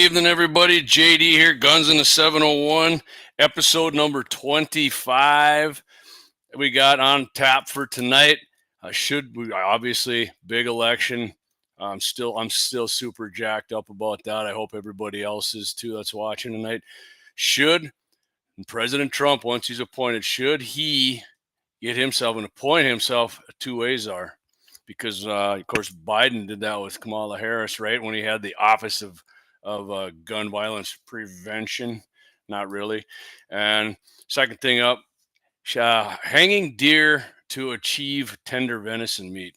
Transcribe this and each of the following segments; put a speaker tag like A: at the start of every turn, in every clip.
A: evening, everybody. JD here, Guns in the 701, episode number 25. We got on tap for tonight. Obviously big election. I'm still super jacked up about that. I hope everybody else is too that's watching tonight. Should President Trump, once he's appointed, should he get himself and appoint himself a two-way czar? Because of course Biden did that with Kamala Harris, right? When he had the office of gun violence prevention. Not really. And second thing up, hanging deer to achieve tender venison meat.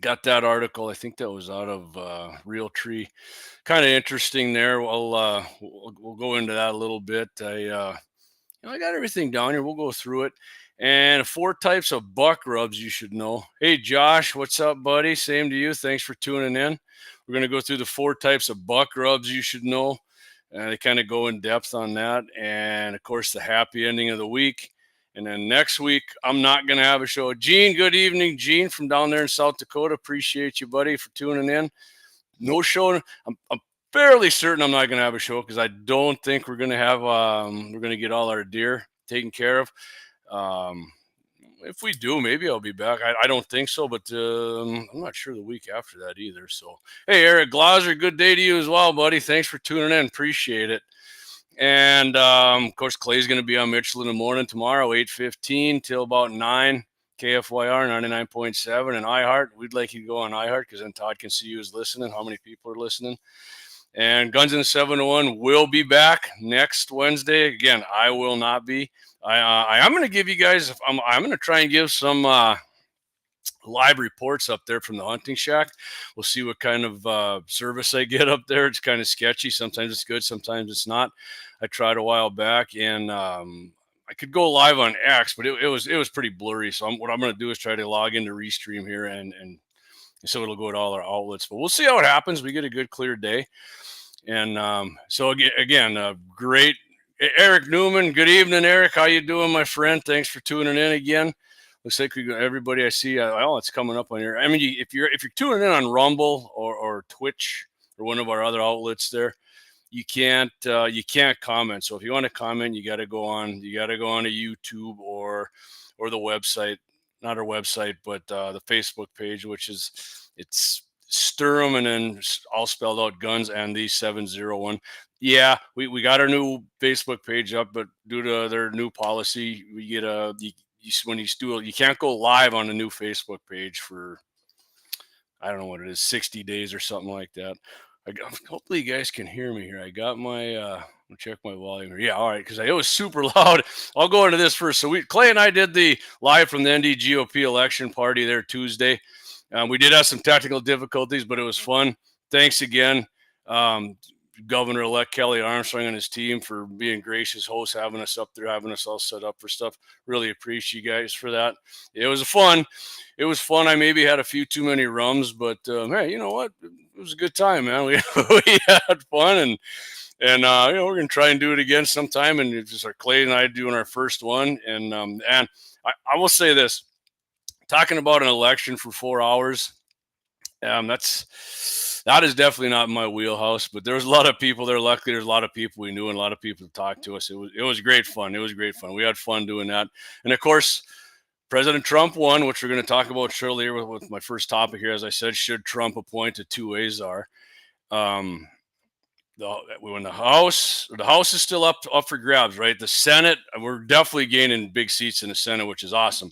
A: Got that article. I think that was out of Real Tree. Kind of interesting there. We'll go into that a little bit. I got everything down here. We'll go through it. And 4 types of buck rubs you should know. Hey, Josh, what's up, buddy? Same to you. Thanks for tuning in. We're going to go through the 4 types of buck rubs you should know. They kind of go in depth on that. And, of course, the happy ending of the week. And then next week, I'm not going to have a show. Gene, good evening, Gene, from down there in South Dakota. Appreciate you, buddy, for tuning in. No show. I'm fairly certain I'm not going to have a show because I don't think we're going to have we're going to get all our deer taken care of. If we do, maybe I'll be back. I don't think so, but I'm not sure the week after that either. So, hey, Eric Glauser, good day to you as well, buddy. Thanks for tuning in. Appreciate it. And, of course, Clay's going to be on Mitchell in the morning tomorrow, 8:15 till about 9. KFYR 99.7 and iHeart. We'd like you to go on iHeart because then Todd can see who's listening, how many people are listening. And Guns in the 701 will be back next Wednesday. Again, I will not be. I'm going to give you guys, I'm going to try and give some live reports up there from the hunting shack. We'll see what kind of service I get up there. It's kind of sketchy. Sometimes it's good, sometimes it's not. I tried a while back, and I could go live on X, but it was pretty blurry. So what I'm going to do is try to log into Restream here, and so it'll go to all our outlets. But we'll see how it happens. We get a good clear day. And so again, great. Eric Newman, good evening, Eric. How you doing, my friend? Thanks for tuning in again. Looks like we got everybody I see. It's coming up on here. I mean, if you're tuning in on Rumble or Twitch or one of our other outlets, there, you can't comment. So if you want to comment, you got to go on to YouTube or the website, not our website, but the Facebook page, which it's Sturm and then all spelled out Guns and the 701. Yeah, we got our new Facebook page up, but due to their new policy, we get you can't go live on a new Facebook page for, I don't know what it is, 60 days or something like that. Hopefully you guys can hear me here. I got my, I'll check my volume here. Yeah, all right, because it was super loud. I'll go into this first. So Clay and I did the live from the ND GOP election party there Tuesday. We did have some technical difficulties, but it was fun. Thanks again, Governor-elect Kelly Armstrong and his team for being gracious hosts, having us up there, having us all set up for stuff. Really appreciate you guys for that. It was fun. I maybe had a few too many rums, but hey, you know what? It was a good time, man. We had fun, and we're gonna try and do it again sometime. And it's just our Clay and I doing our first one. And I will say this: talking about an election for 4 hours, that is definitely not my wheelhouse, but there was a lot of people there. Luckily, there's a lot of people we knew and a lot of people to talk to us. It was great fun. It was great fun. We had fun doing that. And of course, President Trump won, which we're going to talk about shortly here with my first topic here. As I said, should Trump appoint a two-way czar? When the House is still up for grabs, right? The Senate, we're definitely gaining big seats in the Senate, which is awesome.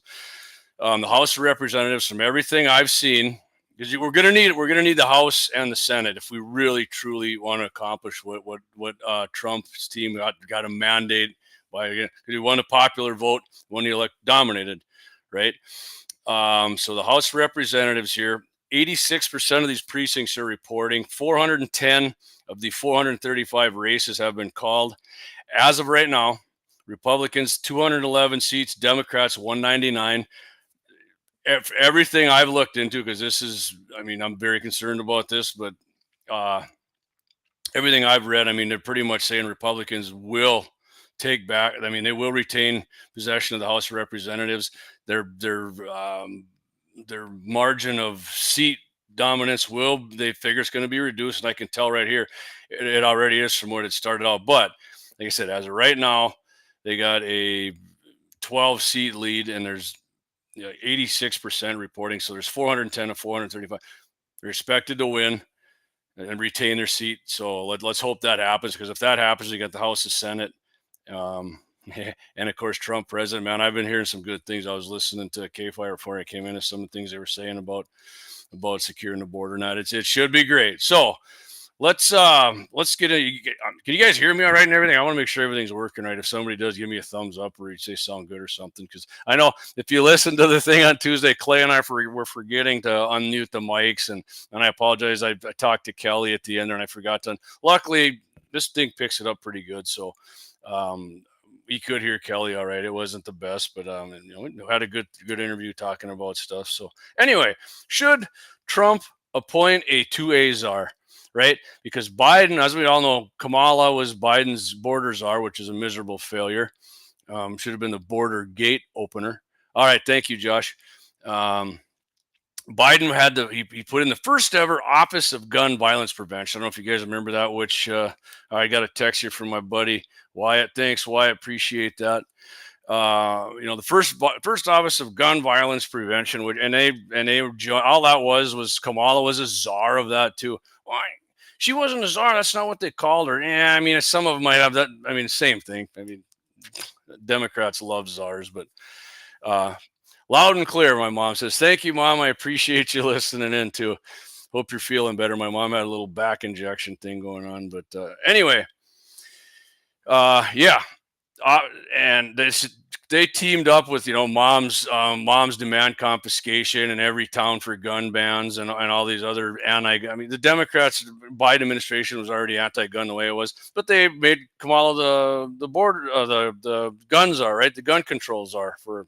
A: The House of Representatives, from everything I've seen, because we're going to need the House and the Senate if we really truly want to accomplish what Trump's team got a mandate by, because he won a popular vote when he dominated, right? So the House of Representatives here, 86% of these precincts are reporting. 410 of the 435 races have been called. As of right now, Republicans 211 seats, Democrats 199. Everything I've looked into, because I'm very concerned about this, but everything I've read, they're pretty much saying Republicans will take back. They will retain possession of the House of Representatives. Their margin of seat dominance they figure it's going to be reduced, and I can tell right here it already is from what it started out. But like I said, as of right now, they got a 12-seat lead, and there's 86% reporting. So there's 410 to 435. They're expected to win and retain their seat. So let's hope that happens, because if that happens, you got the House and Senate. And of course, Trump president, man, I've been hearing some good things. I was listening to KFire before I came in, to some of the things they were saying about securing the border. Now it should be great. So let's get can you guys hear me all right and everything? I want to make sure everything's working right. If somebody does, give me a thumbs up, or you say sound good or something, because I know if you listen to the thing on Tuesday, Clay and I were forgetting to unmute the mics, and I apologize. I talked to Kelly at the end there and I forgot to. Luckily, this thing picks it up pretty good, so we could hear Kelly all right. It wasn't the best, but we had a good interview talking about stuff. So anyway, should Trump appoint a 2A czar? Right? Because Biden, as we all know, Kamala was Biden's border czar, which is a miserable failure. Should have been the border gate opener. All right. Thank you, Josh. Biden had he put in the first ever Office of Gun Violence Prevention. I don't know if you guys remember that, which I got a text here from my buddy Wyatt. Thanks, Wyatt. Appreciate that. The first Office of Gun Violence Prevention, and they all that was Kamala was a czar of that too. Why? She wasn't a czar. That's not what they called her. Yeah, I mean, some of them might have that. I mean, same thing. I mean, Democrats love czars, but loud and clear, my mom says. Thank you, Mom. I appreciate you listening in too. Hope you're feeling better. My mom had a little back injection thing going on, but anyway, yeah. And they teamed up with moms demand confiscation in every town for gun bans and all these other the Democrats, Biden administration was already anti-gun the way it was, but they made Kamala the border the guns are right, the gun controls are for.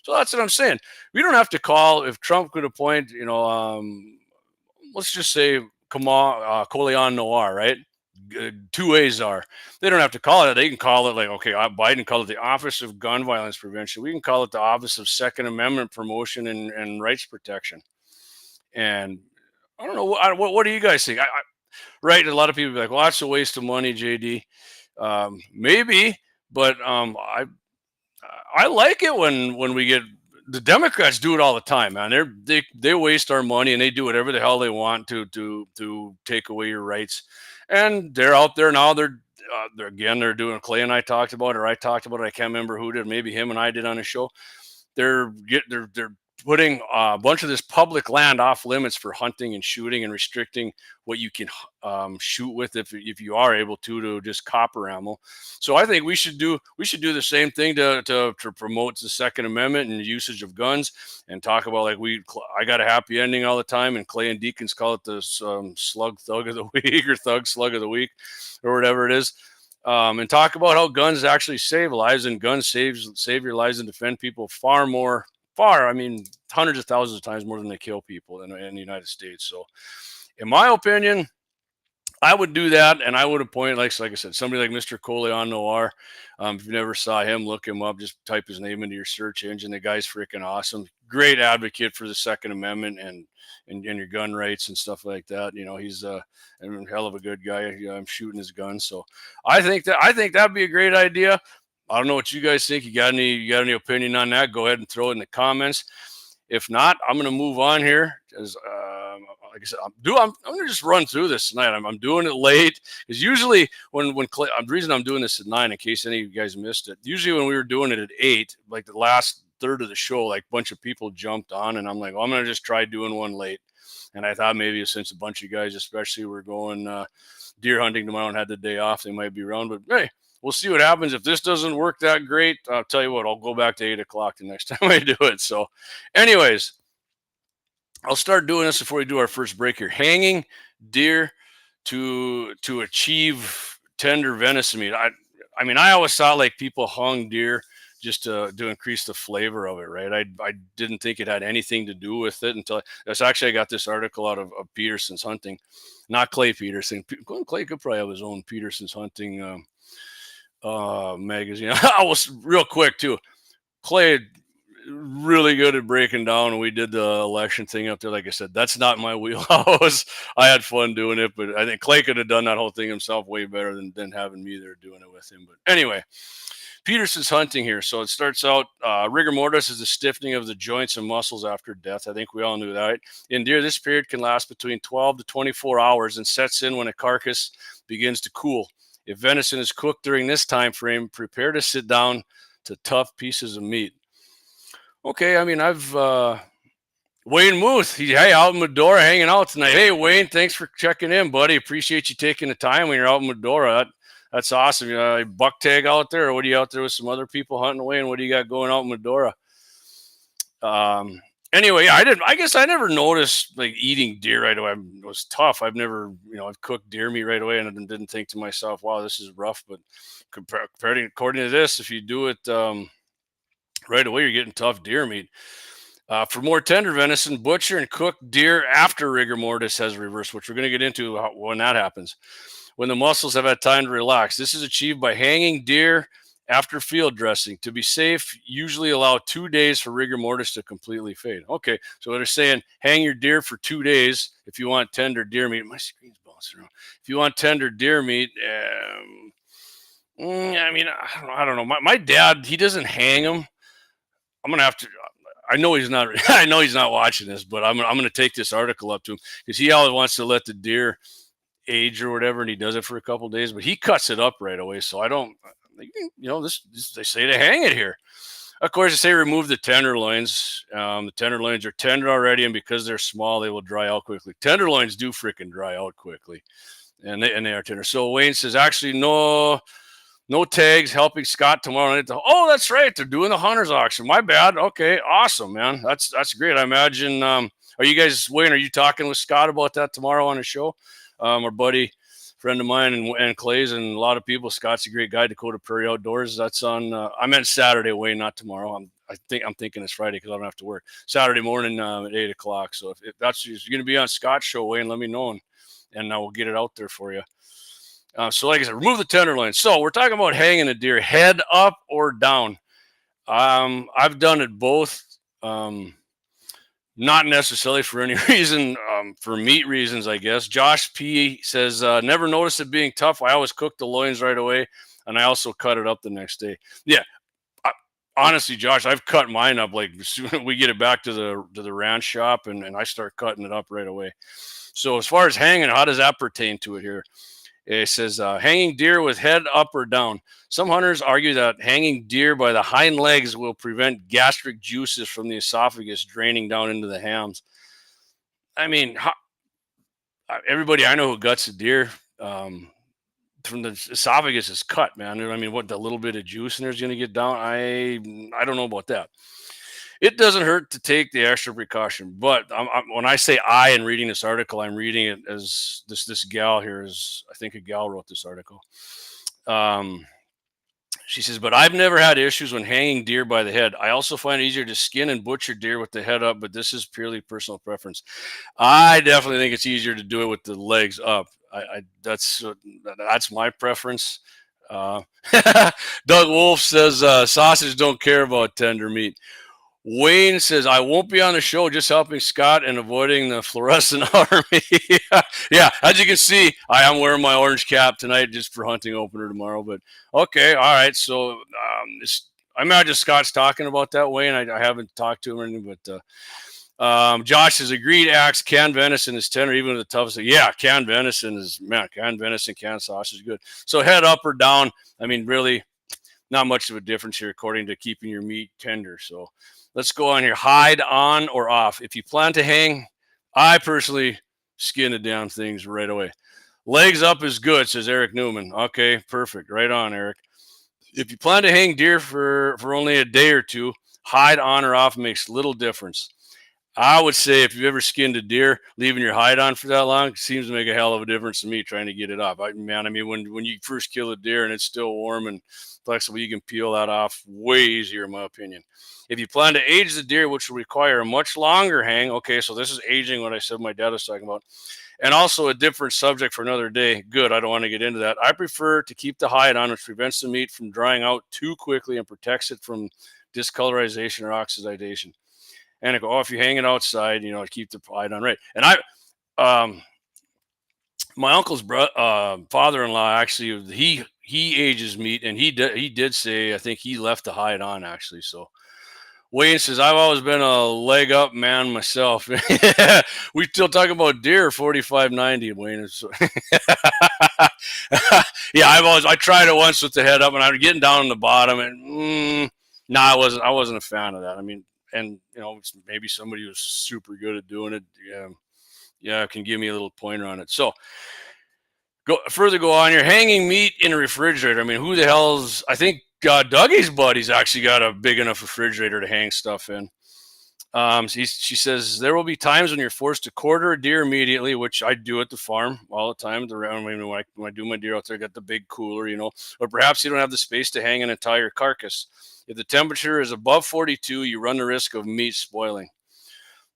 A: So that's what I'm saying. We don't have to call, if Trump could appoint let's just say Coleon Noir, right? 2As are. They don't have to call it. They can call it Biden called it the Office of Gun Violence Prevention. We can call it the Office of Second Amendment Promotion and Rights Protection. And I don't know, what do you guys think? Right? A lot of people be like, well, that's a waste of money, JD. Maybe, but I like it when we get. The Democrats do it all the time, man. They waste our money and they do whatever the hell they want to take away your rights. And they're out there now. They're doing. Clay and I talked about it, or I talked about it. I can't remember who did. Maybe him and I did on a show. They're putting a bunch of this public land off limits for hunting and shooting, and restricting what you can shoot with if you are able to just copper ammo. So I think we should do the same thing to promote the Second Amendment and usage of guns, and talk about I got a happy ending all the time, and Clay and Deacons call it the slug thug of the week or thug slug of the week or whatever it is. And talk about how guns actually save lives, and guns save your lives and defend people I mean, hundreds of thousands of times more than they kill people in the United States. So in my opinion, I would do that, and I would appoint, like I said, somebody like Mr. Coleon Noir. If you never saw him, look him up. Just type his name into your search engine. The guy's freaking awesome. Great advocate for the Second Amendment and your gun rights and stuff like that. He's a hell of a good guy. I'm shooting his gun, so I think that'd be a great idea. I don't know what you guys think. You got any opinion on that? Go ahead and throw it in the comments. If not, I'm going to move on here, because like I said, I'm going to just run through this tonight. I'm doing it late, because usually when Clay, the reason I'm doing this at 9, in case any of you guys missed it, usually when we were doing it at 8, like the last third of the show, like a bunch of people jumped on, and I'm like, well, I'm going to just try doing one late. And I thought maybe since a bunch of guys, especially were going deer hunting tomorrow and had the day off, they might be around. But hey, we'll see what happens. If this doesn't work that great, I'll tell you what, I'll go back to 8 o'clock the next time I do it. So anyways, I'll start doing this before we do our first break here. Hanging deer to achieve tender venison meat. I mean, I always thought like people hung deer just to increase the flavor of it, right? I didn't think it had anything to do with it until I got this article out of Peterson's Hunting, not Clay Peterson. Clay could probably have his own Peterson's Hunting magazine. I was real quick too. Clay really good at breaking down. We did the election thing up there. Like I said, that's not my wheelhouse. I had fun doing it, but I think Clay could have done that whole thing himself way better than having me there doing it with him. But anyway, Peterson's hunting here. So it starts out, rigor mortis is the stiffening of the joints and muscles after death. I think we all knew that. Right? In deer, this period can last between 12 to 24 hours and sets in when a carcass begins to cool. If venison is cooked during this time frame, prepare to sit down to tough pieces of meat. Okay, I mean, I've Wayne Muth. Hey, out in Medora hanging out tonight. Hey, Wayne, thanks for checking in, buddy. Appreciate you taking the time when you're out in Medora. That's awesome. Buck tag out there, or what are you out there with some other people hunting away? And what do you got going out in Medora? Anyway, I guess I never noticed like eating deer right away. It was tough. I've never, I've cooked deer meat right away, and I didn't think to myself, "Wow, this is rough." But according to this, if you do it right away, you're getting tough deer meat. For more tender venison, butcher and cook deer after rigor mortis has reversed, which we're going to get into when that happens. When the muscles have had time to relax. This is achieved by hanging deer after field dressing. To be safe, usually allow 2 days for rigor mortis to completely fade. Okay, so they're saying hang your deer for 2 days if you want tender deer meat. My screen's bouncing around. If you want tender deer meat, I don't know. My dad, he doesn't hang them. I'm gonna have to. I know he's not. I know he's not watching this, but I'm gonna take this article up to him because he always wants to let the deer age or whatever, and he does it for a couple of days, but he cuts it up right away. So I don't. This they say to hang it here. Of course, they say remove the tenderloins. The tenderloins are tender already, and because they're small, they will dry out quickly. Tenderloins do freaking dry out quickly, and they are tender. So Wayne says actually no tags helping Scott tomorrow night. Oh, that's right. They're doing the hunter's auction. My bad. Okay, awesome, man. That's great. I imagine. Are you guys, Wayne? Are you talking with Scott about that tomorrow on the show? Our buddy, friend of mine, and Clay's, and a lot of people. Scott's a great guy. Dakota Prairie Outdoors. That's on. I meant Saturday, Wayne, not tomorrow. I'm thinking it's Friday because I don't have to work. Saturday morning at 8:00. So if that's you're going to be on Scott's show, Wayne, let me know, and we'll get it out there for you. So like I said, remove the tenderloin. So we're talking about hanging a deer head up or down. I've done it both. Not necessarily for any reason, for meat reasons, I guess. Josh P says, never noticed it being tough. I always cook the loins right away, and I also cut it up the next day. Yeah. Honestly, Josh, I've cut mine up like as soon as we get it back to the ranch shop, and I start cutting it up right away. So as far as hanging, how does that pertain to it here? It says hanging deer with head up or down. Some hunters argue that hanging deer by the hind legs will prevent gastric juices from the esophagus draining down into the hams. I mean, everybody I know who guts a deer from the esophagus is cut, man. I mean, what the little bit of juice in there is going to get down? I don't know about that. It doesn't hurt to take the extra precaution, but when I say in reading this article, I'm reading it as this gal here is, I think a gal wrote this article. She says, but I've never had issues when hanging deer by the head. I also find it easier to skin and butcher deer with the head up, but this is purely personal preference. I definitely think it's easier to do it with the legs up. That's my preference. Doug Wolf says, sausage don't care about tender meat. Wayne says, I won't be on the show, just helping Scott and avoiding the fluorescent army. Yeah, as you can see, I am wearing my orange cap tonight just for hunting opener tomorrow. But okay, all right. So I imagine Scott's talking about that, Wayne. I haven't talked to him or anything, but Josh says, agreed, axe, canned venison is tender, even with the toughest. Yeah, canned venison, canned sausage is good. So head up or down, I mean, really not much of a difference here according to keeping your meat tender. So let's go on here. Hide on or off. If you plan to hang, I personally skin the damn things right away. Legs up is good, says Eric Newman. Okay, perfect. Right on, Eric. If you plan to hang deer for only a day or two, hide on or off makes little difference. I would say if you've ever skinned a deer, leaving your hide on for that long seems to make a hell of a difference to me trying to get it off. I mean, when you first kill a deer and it's still warm and flexible, you can peel that off way easier, in my opinion. If you plan to age the deer, which will require a much longer hang, okay, so this is aging, what I said my dad was talking about, and also a different subject for another day. Good, I don't want to get into that. I prefer to keep the hide on, which prevents the meat from drying out too quickly and protects it from discolorization or oxidation. And I go, oh, if you hang it outside, keep the hide on right. And my uncle's father-in-law, actually, he ages meat, and he did say, I think he left the hide on, actually. So Wayne says, I've always been a leg up man myself. We still talk about deer 45-90, Wayne. Yeah, I tried it once with the head up, and I was getting down on the bottom, and I wasn't a fan of that. I mean, and maybe somebody who's super good at doing it, yeah, can give me a little pointer on it. So go on. You're hanging meat in a refrigerator. I mean, who the hell's? I think Dougie's buddy's actually got a big enough refrigerator to hang stuff in. She says there will be times when you're forced to quarter a deer immediately, which I do at the farm all the time. When I do my deer out there, I got the big cooler, or perhaps you don't have the space to hang an entire carcass. If the temperature is above 42, you run the risk of meat spoiling.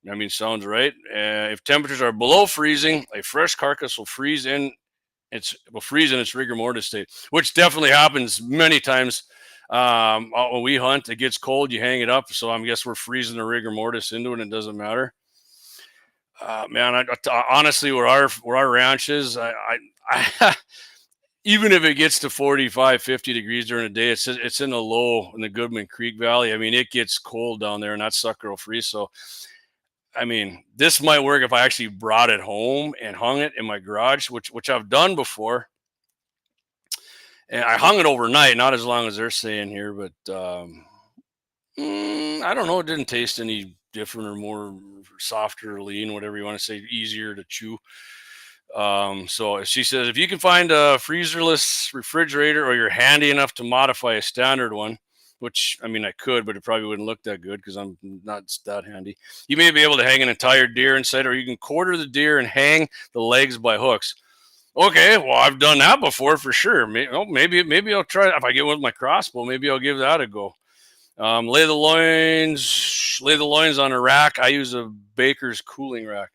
A: I mean, sounds right. If temperatures are below freezing, a fresh carcass will freeze in its rigor mortis state, which definitely happens many times. When we hunt, it gets cold, you hang it up. So I guess we're freezing the rigor mortis into it, and it doesn't matter. Man, honestly, where our ranch is, I even if it gets to 45, 50 degrees during the day, it's in the Goodman Creek Valley. I mean, it gets cold down there, and that sucker will freeze. So, I mean, this might work if I actually brought it home and hung it in my garage, which I've done before. And I hung it overnight, not as long as they're saying here, but I don't know. It didn't taste any different or more softer or lean, whatever you want to say, easier to chew. So she says, if you can find a freezerless refrigerator, or you're handy enough to modify a standard one, which, I mean, I could, but it probably wouldn't look that good because I'm not that handy. You may be able to hang an entire deer inside, or you can quarter the deer and hang the legs by hooks. Okay, well, I've done that before for sure. Maybe I'll try it. If I get with my crossbow, maybe I'll give that a go. Lay the loins on a rack. I use a Baker's cooling rack.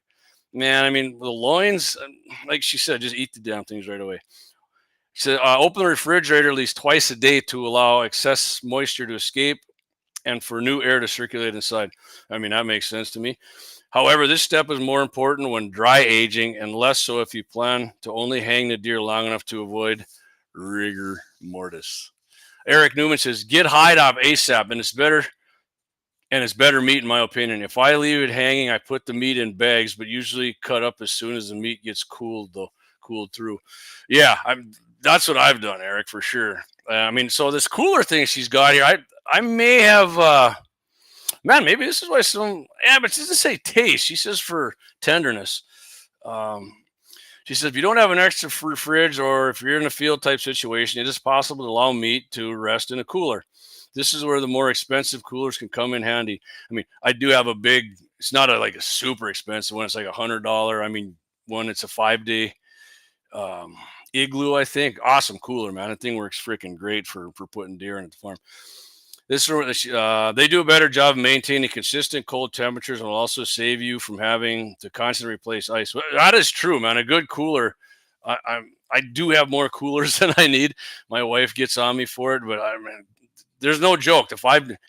A: Man, I mean, the loins, like she said, just eat the damn things right away. She said, open the refrigerator at least twice a day to allow excess moisture to escape and for new air to circulate inside. I mean, that makes sense to me. However, this step is more important when dry aging, and less so if you plan to only hang the deer long enough to avoid rigor mortis. Eric Newman says, get hide off ASAP, and it's better meat in my opinion. If I leave it hanging, I put the meat in bags, but usually cut up as soon as the meat gets cooled through. Yeah, that's what I've done, Eric, for sure. I mean, so this cooler thing she's got here, I may have, man, maybe this is why but she doesn't say taste. She says for tenderness. She says, if you don't have an extra fridge, or if you're in a field type situation, it is possible to allow meat to rest in a cooler. This is where the more expensive coolers can come in handy. I mean, I do have it's not a super expensive one. It's like $100. I mean, it's a 5-day Igloo, I think. Awesome cooler, man. That thing works freaking great for putting deer in at the farm. They do a better job of maintaining consistent cold temperatures, and will also save you from having to constantly replace ice. That is true, man. A good cooler. I do have more coolers than I need. My wife gets on me for it, but there's no joke.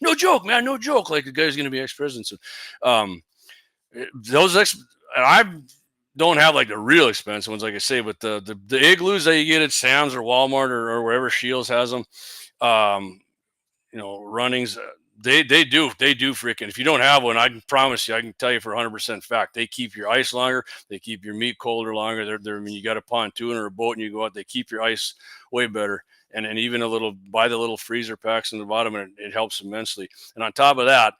A: No joke, man. No joke. Like the guy's going to be ex-president soon. I don't have like the real expensive ones, like I say, but the Igloos that you get at Sam's or Walmart or wherever Shields has them, runnings, they do freaking, if you don't have one, I can promise you, I can tell you for 100% fact, they keep your ice longer, they keep your meat colder longer. I mean, you got a pontoon or a boat and you go out, they keep your ice way better. And even buy the little freezer packs in the bottom, and it helps immensely. And on top of that,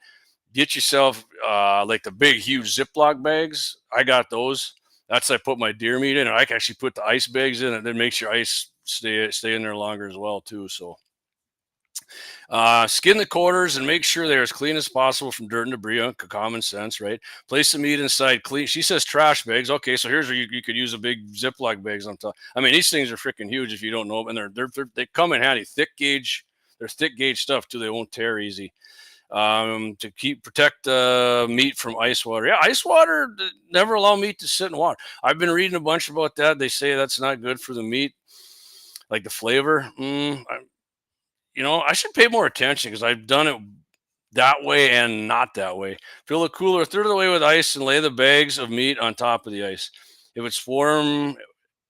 A: get yourself like the big, huge Ziploc bags. I got those. That's I put my deer meat in, and I can actually put the ice bags in, and then makes your ice stay in there longer as well too. So skin the quarters and make sure they're as clean as possible from dirt and debris. Common sense, right? Place the meat inside clean. She says trash bags. Okay, so here's where you could use a big Ziploc bags on top. I mean, these things are freaking huge if you don't know, and they come in handy. Thick gauge. They're thick gauge stuff too. They won't tear easy. To protect meat from ice water. Yeah, ice water, never allow meat to sit in water. I've been reading a bunch about that. They say that's not good for the meat, like the flavor. I should pay more attention because I've done it that way and not that way. Fill the cooler a third of the way with ice and lay the bags of meat on top of the ice. If it's warm,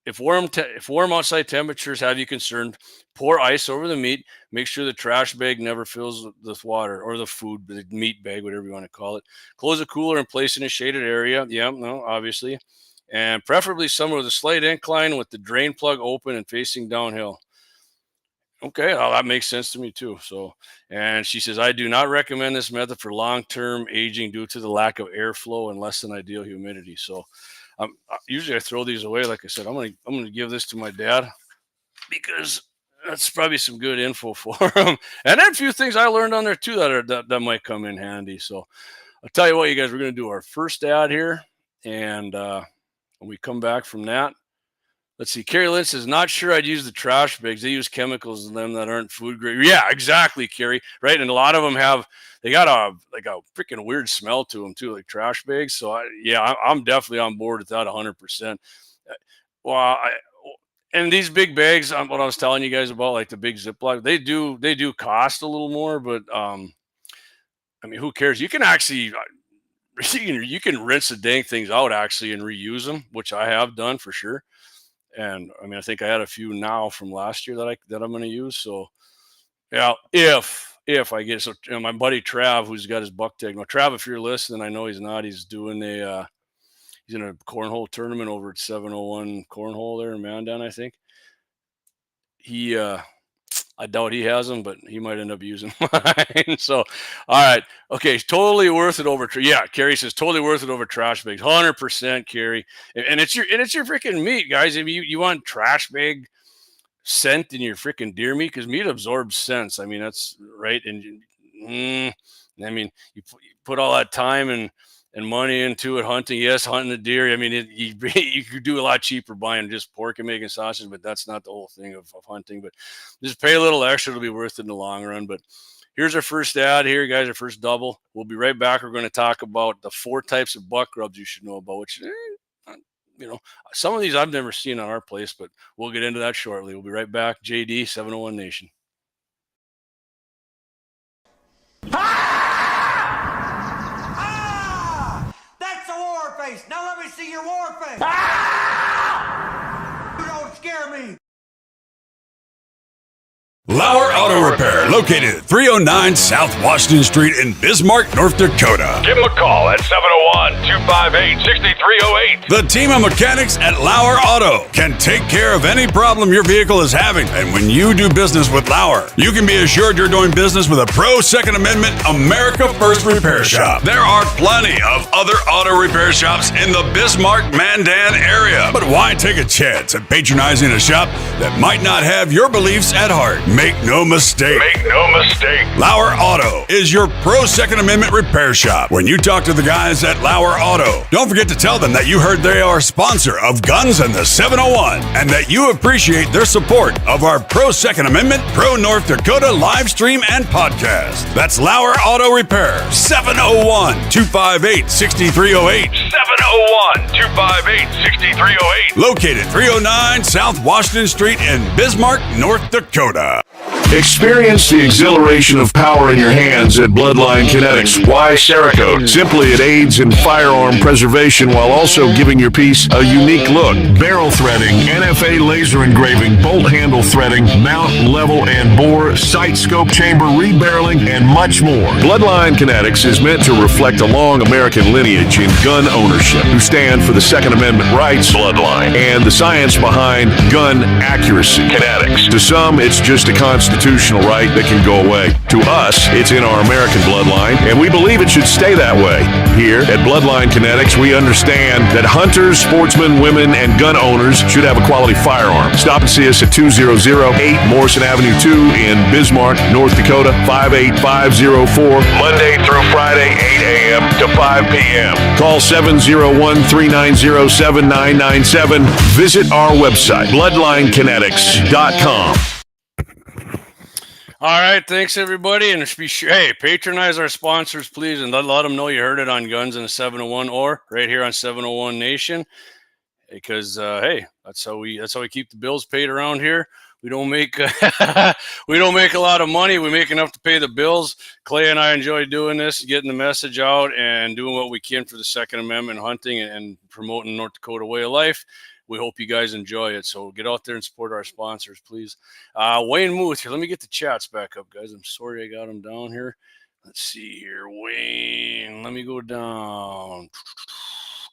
A: if warm outside temperatures have you concerned, pour ice over the meat. Make sure the trash bag never fills with water, or the food, the meat bag, whatever you want to call it. Close the cooler and place in a shaded area. Yeah, no, obviously. And preferably somewhere with a slight incline with the drain plug open and facing downhill. Okay, well, that makes sense to me too. So, and she says, I do not recommend this method for long-term aging due to the lack of airflow and less than ideal humidity. So, usually I throw these away. Like I said, I'm gonna give this to my dad because that's probably some good info for him. And then a few things I learned on there too that might come in handy. So, I'll tell you what, you guys, we're gonna do our first ad here, and when we come back from that. Let's see. Carrie Lynn says, not sure I'd use the trash bags. They use chemicals in them that aren't food grade. Yeah, exactly, Carrie. Right. And a lot of them they got a freaking weird smell to them too, like trash bags. So I'm definitely on board with that 100%. Well, and these big bags, what I was telling you guys about, like the big Ziploc, they do cost a little more, but I mean, who cares? You can actually, you can rinse the dang things out actually and reuse them, which I have done for sure. And I mean, I think I had a few now from last year that I'm going to use. So, yeah, if I get so, my buddy Trav, who's got his buck tag. Now, Trav, if you're listening, I know he's not. He's doing he's in a cornhole tournament over at 701 Cornhole there in Mandan, I think. I doubt he has them, but he might end up using mine. So, all right. Okay. Totally worth it over. Yeah. Carrie says totally worth it over trash bags. 100%, Carrie. And it's your freaking meat, guys. If you want trash bag scent in your freaking deer meat, because meat absorbs scents. I mean, that's right. And I mean, you put all that time and money into it, hunting. Yes, hunting the deer. I mean, you could do a lot cheaper buying just pork and making sausage, but that's not the whole thing of hunting. But just pay a little extra; it'll be worth it in the long run. But here's our first ad here, guys. Our first double. We'll be right back. We're going to talk about the 4 types of buck rubs you should know about. Which, some of these I've never seen on our place, but we'll get into that shortly. We'll be right back. JD 701 Nation.
B: Now let me see your war face. Ah! You don't scare me.
C: Lauer Auto Repair, located at 309 South Washington Street in Bismarck, North Dakota.
D: Give them a call at 701-258-6308.
C: The team of mechanics at Lauer Auto can take care of any problem your vehicle is having. And when you do business with Lauer, you can be assured you're doing business with a pro Second Amendment America First repair shop. There are plenty of other auto repair shops in the Bismarck-Mandan area. But why take a chance at patronizing a shop that might not have your beliefs at heart? Make no mistake. Lauer Auto is your pro Second Amendment repair shop. When you talk to the guys at Lauer Auto, don't forget to tell them that you heard they are a sponsor of Guns and the 701 and that you appreciate their support of our pro Second Amendment, pro North Dakota live stream and podcast. That's Lauer Auto Repair, 701-258-6308.
D: 701-258-6308.
C: Located 309 South Washington Street in Bismarck, North Dakota.
E: Experience the exhilaration of power in your hands at Bloodline Kinetics. Why Cerakote? Simply, it aids in firearm preservation while also giving your piece a unique look. Barrel threading, NFA laser engraving, bolt handle threading, mount, level, and bore, sight scope chamber, rebarreling, and much more. Bloodline Kinetics is meant to reflect a long American lineage in gun ownership, who stand for the Second Amendment rights, Bloodline, and the science behind gun accuracy. Kinetics. To some, it's just a constitutional right that can go away. To us, it's in our American bloodline, and we believe it should stay that way. Here at Bloodline Kinetics, we understand that hunters, sportsmen, women, and gun owners should have a quality firearm. Stop and see us at 2008 Morrison Avenue 2 in Bismarck, North Dakota, 58504, Monday through Friday, 8 a.m. to 5 p.m. Call 701-390-7997. Visit our website, bloodlinekinetics.com.
A: All right, thanks everybody, and be sure, hey, patronize our sponsors, please, and let them know you heard it on Guns in the 701 or right here on 701 Nation, because hey, that's how we keep the bills paid around here. We don't make we don't make a lot of money. We make enough to pay the bills. Clay and I enjoy doing this, getting the message out and doing what we can for the Second Amendment hunting and promoting North Dakota way of life. We hope you guys enjoy it. So get out there and support our sponsors, please. Wayne Muth here. Let me get the chats back up, guys. I'm sorry I got them down here. Let's see here. Wayne, let me go down.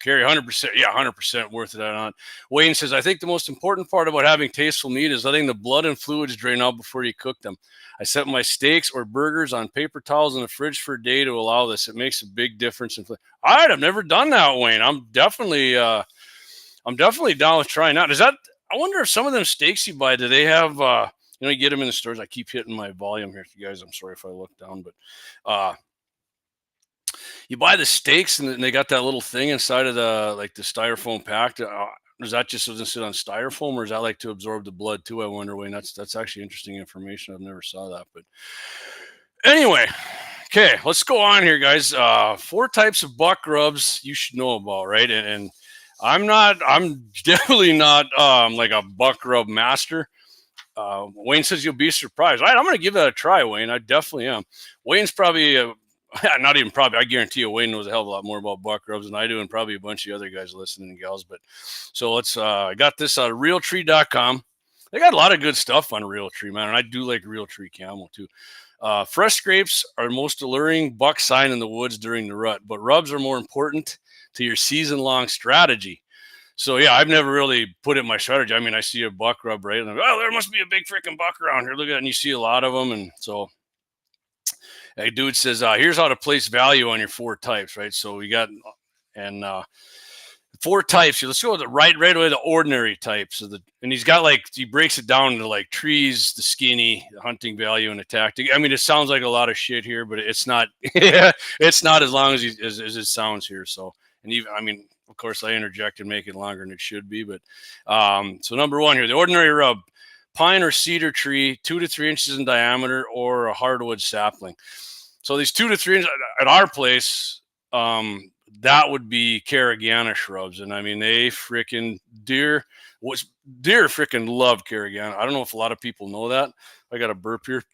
A: Carry 100%. Yeah, 100% worth it on. Wayne says, I think the most important part about having tasteful meat is letting the blood and fluids drain out before you cook them. I set my steaks or burgers on paper towels in the fridge for a day to allow this. It makes a big difference. All right, I've never done that, Wayne. I'm definitely down with trying that. I wonder if some of them steaks you buy, do they have, you get them in the stores. I keep hitting my volume here, you guys. I'm sorry if I look down, but you buy the steaks and they got that little thing inside of the styrofoam pack. Does that just doesn't sit on styrofoam, or is that like to absorb the blood too? I wonder, Wayne. That's actually interesting information. I've never saw that, but anyway. Okay, let's go on here, guys. 4 types of buck rubs you should know about, right? And I'm definitely not like a buck rub master. Wayne says you'll be surprised. All right, I'm going to give that a try, Wayne. I definitely am. Wayne's probably, not even probably, I guarantee you Wayne knows a hell of a lot more about buck rubs than I do, and probably a bunch of other guys listening and gals. But so let's, I got this out of realtree.com. They got a lot of good stuff on Realtree, man. And I do like Realtree Camel too. Fresh scrapes are most alluring buck sign in the woods during the rut, but rubs are more important to your season-long strategy. So, yeah, I've never really put it in my strategy. I mean, I see a buck rub, right? And I'm like, oh, there must be a big freaking buck around here. Look at it. And you see a lot of them. And so a dude says, here's how to place value on your 4 types, right? So we got, and 4 types. Let's go with the right away, the ordinary types. And he's got he breaks it down into like trees, the skinny, the hunting value, and the tactic. I mean, it sounds like a lot of shit here, but it's not, it's not as long as it sounds here. So, and even, I mean, of course, I interject and make it longer than it should be. But so number 1 here, the ordinary rub, pine or cedar tree, 2 to 3 inches in diameter, or a hardwood sapling. So these 2 to 3 inches at our place, that would be Carigana shrubs. And I mean, they freaking deer freaking love Carigana. I don't know if a lot of people know that. I got a burp here.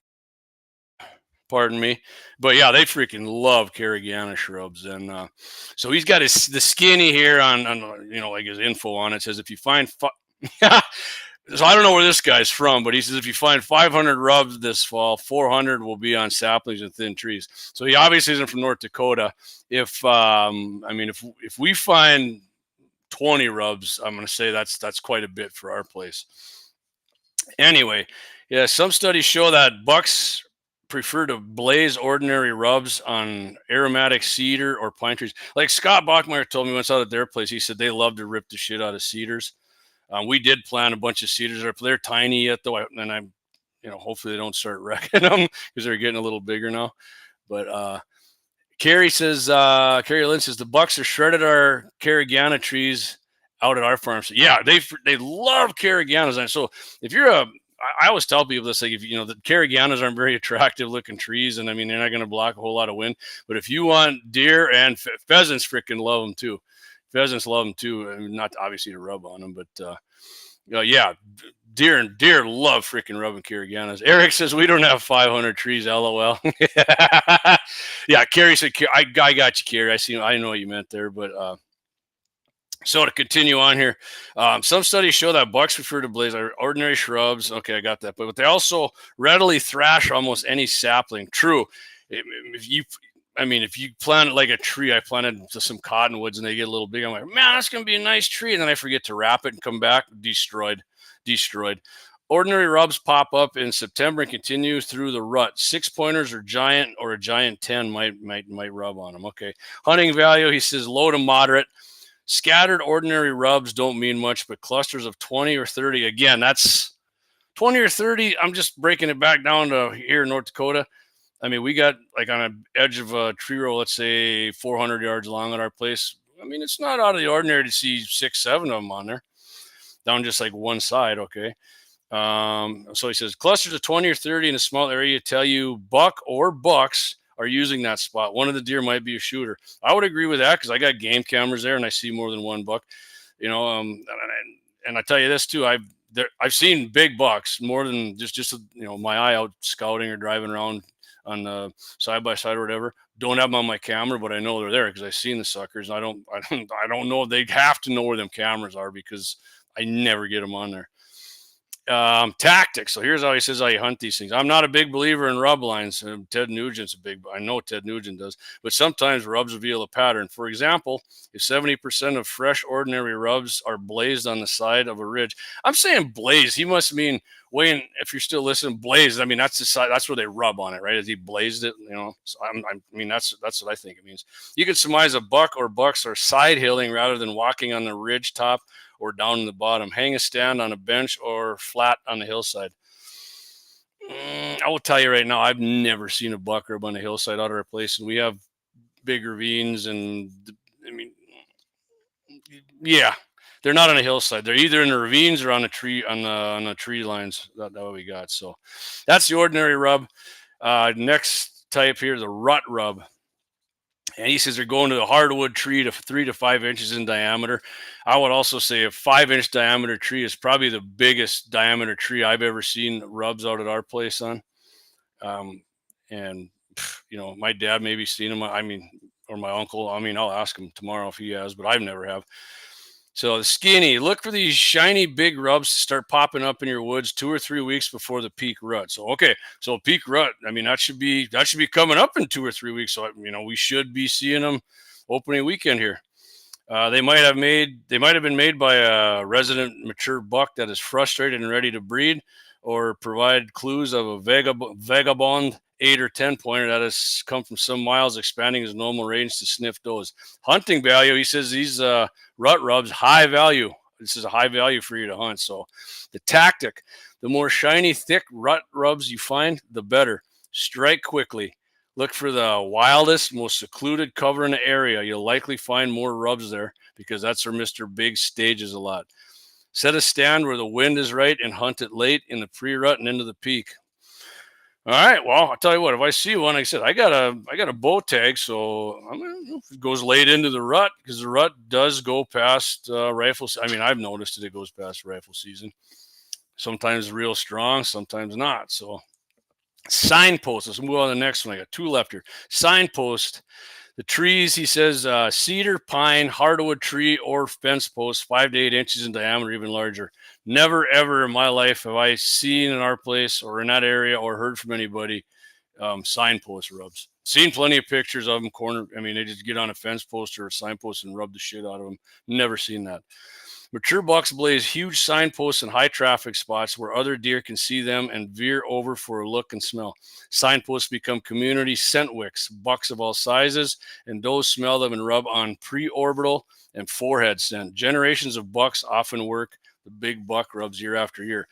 A: Pardon me. But yeah, they freaking love Carigana shrubs. And so he's got the skinny here on like his info on it. Says if you find so I don't know where this guy's from, but he says if you find 500 rubs this fall, 400 will be on saplings and thin trees. So he obviously isn't from North Dakota. If we find 20 rubs, I'm going to say that's quite a bit for our place. Anyway, yeah, some studies show that bucks prefer to blaze ordinary rubs on aromatic cedar or pine trees. Like Scott Bachmeyer told me once out at their place, he said they love to rip the shit out of cedars. We did plant a bunch of cedars. They're tiny yet, though, and I'm, hopefully they don't start wrecking them because they're getting a little bigger now. But Carrie Lynn says the bucks are shredded our Carigana trees out at our farm. So yeah, they love Cariganas. And so if you're I always tell people this, like if the Cariganas aren't very attractive looking trees, and I mean they're not going to block a whole lot of wind. But if you want deer and pheasants, freaking love them too. Pheasants love them too. I mean, not obviously to rub on them, but yeah, deer love freaking rubbing Cariganas. Eric says we don't have 500 trees. LOL. Yeah, Carrie said I got you, Carrie. I know what you meant there, but so to continue on here, some studies show that bucks prefer to blaze ordinary shrubs. Okay, I got that, but they also readily thrash almost any sapling. True. If you plant it like a tree, I planted some cottonwoods and they get a little big. I'm like, man, that's going to be a nice tree. And then I forget to wrap it and come back, destroyed. Ordinary rubs pop up in September and continue through the rut. 6-pointers or a giant 10 might rub on them. Okay. Hunting value, he says low to moderate. Scattered ordinary rubs don't mean much, but clusters of 20 or 30, again, that's 20 or 30. I'm just breaking it back down to here in North Dakota. I mean, we got like on an edge of a tree row, let's say 400 yards long at our place. I mean, it's not out of the ordinary to see 6, 7 of them on there, down just like one side. Okay. So he says clusters of 20 or 30 in a small area tell you buck or bucks are using that spot. One of the deer might be a shooter. I would agree with that because I got game cameras there and I see more than one buck, and I tell you this too. I've seen big bucks more than just my eye out scouting or driving around on the side by side or whatever. Don't have them on my camera, but I know they're there because I've seen the suckers. I don't know. They have to know where them cameras are because I never get them on there. Tactics. So here's how he says how you hunt these things. I'm not a big believer in rub lines. Ted Nugent's I know Ted Nugent does, but sometimes rubs reveal a pattern. For example, if 70% of fresh ordinary rubs are blazed on the side of a ridge, I'm saying blaze. He must mean Wayne. If you're still listening, blaze. I mean that's the side. That's where they rub on it, right? As he blazed it, So I mean that's what I think it means. You can surmise a buck or bucks are side hilling rather than walking on the ridge top or down in the bottom. Hang a stand on a bench or flat on the hillside. I will tell you right now, I've never seen a buck rub on the hillside out of our place, and we have big ravines, and I mean, yeah, they're not on a hillside. They're either in the ravines or on the tree on the tree lines. That's what we got. So that's the ordinary rub. Next type here, the rut rub. And he says they're going to a hardwood tree to 3 to 5 inches in diameter. I would also say a 5-inch diameter tree is probably the biggest diameter tree I've ever seen rubs out at our place on. And my dad maybe seen them. I mean, or my uncle. I mean, I'll ask him tomorrow if he has, but I've never have. So the skinny, look for these shiny big rubs to start popping up in your woods 2 or 3 weeks before the peak rut. So peak rut, I mean that should be coming up in 2 or 3 weeks. So we should be seeing them opening weekend here. They might have been made by a resident mature buck that is frustrated and ready to breed, or provide clues of a vagabond 8 or 10 pointer that has come from some miles, expanding his normal range to sniff does. Hunting value, he says these rut rubs, high value. This is a high value for you to hunt. So the tactic, the more shiny, thick rut rubs you find, the better. Strike quickly. Look for the wildest, most secluded cover in the area. You'll likely find more rubs there because that's where Mr. Big stages a lot. Set a stand where the wind is right and hunt it late in the pre-rut and into the peak. All right. Well, I'll tell you what. If I see one, like I said, I got a bow tag, so it goes late into the rut because the rut does go past rifle. I mean, I've noticed it goes past rifle season. Sometimes real strong, sometimes not. So signpost. Let's move on to the next one. I got 2 left here. Signpost. The trees, he says, cedar, pine, hardwood tree, or fence posts, 5 to 8 inches in diameter, even larger. Never, ever in my life have I seen in our place or in that area or heard from anybody signpost rubs. Seen plenty of pictures of them they just get on a fence post or a signpost and rub the shit out of them. Never seen that. Mature bucks blaze huge signposts in high traffic spots where other deer can see them and veer over for a look and smell. Signposts become community scent wicks, bucks of all sizes, and those smell them and rub on preorbital and forehead scent. Generations of bucks often work the big buck rubs year after year.